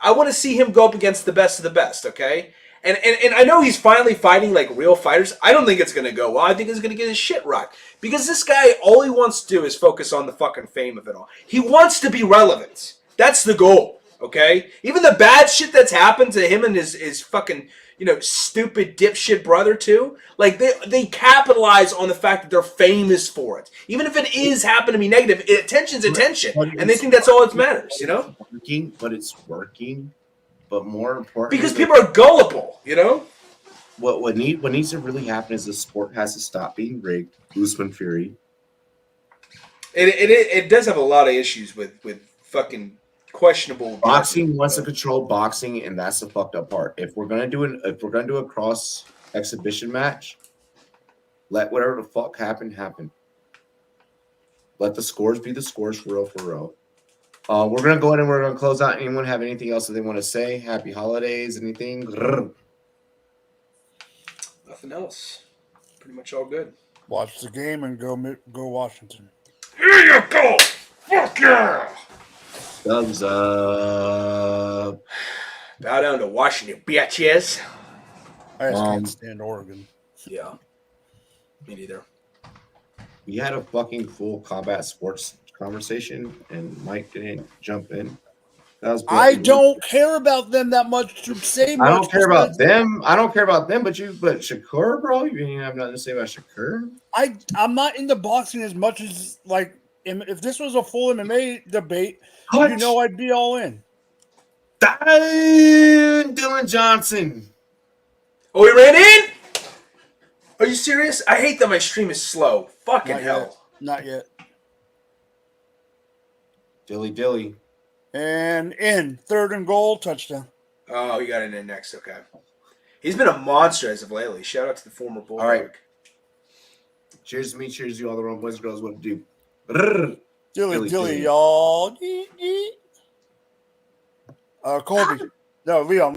I want to see him go up against the best of the best, okay? And I know he's finally fighting, like, real fighters. I don't think it's going to go well. I think he's going to get his shit rocked. Because this guy, all he wants to do is focus on the fucking fame of it all. He wants to be relevant. That's the goal, okay? Even the bad shit that's happened to him and his fucking, stupid dipshit brother, too. Like, they capitalize on the fact that they're famous for it. Even if it is happen to be negative, attention's attention. And they think that's all that matters, you know? But it's working. But more important, because people are gullible, you know. What needs to really happen is the sport has to stop being rigged. Usman Fury. It does have a lot of issues with fucking questionable. Boxing wants to control boxing, and that's the fucked up part. If we're gonna do a cross exhibition match, let whatever the fuck happen. Let the scores be the scores for real. We're going to go ahead and we're going to close out. Anyone have anything else that they want to say? Happy holidays, anything? Nothing else. Pretty much all good. Watch the game and go Washington. Here you go! Fuck yeah! Thumbs up. Bow down to Washington, bitches. I just can't stand Oregon. Yeah. Me neither. We had a fucking full combat sports conversation, and Mike didn't jump in. That was I don't care about them that much to say much. I don't care about them. But Shakur, bro, you didn't have nothing to say about Shakur. I'm not into boxing as much as, like, if this was a full MMA debate, I'd be all in. Dylan Johnson. Oh, he ran in? Are you serious? I hate that my stream is slow. Fucking hell. Not yet. Dilly. And in. 3rd and goal, touchdown. Oh, he got it in next. Okay. He's been a monster as of lately. Shout out to the former Bulldog. All right. Cheers to me. Cheers to you, all the wrong boys and girls. What to do? Dilly, y'all. Colby. No, Leon.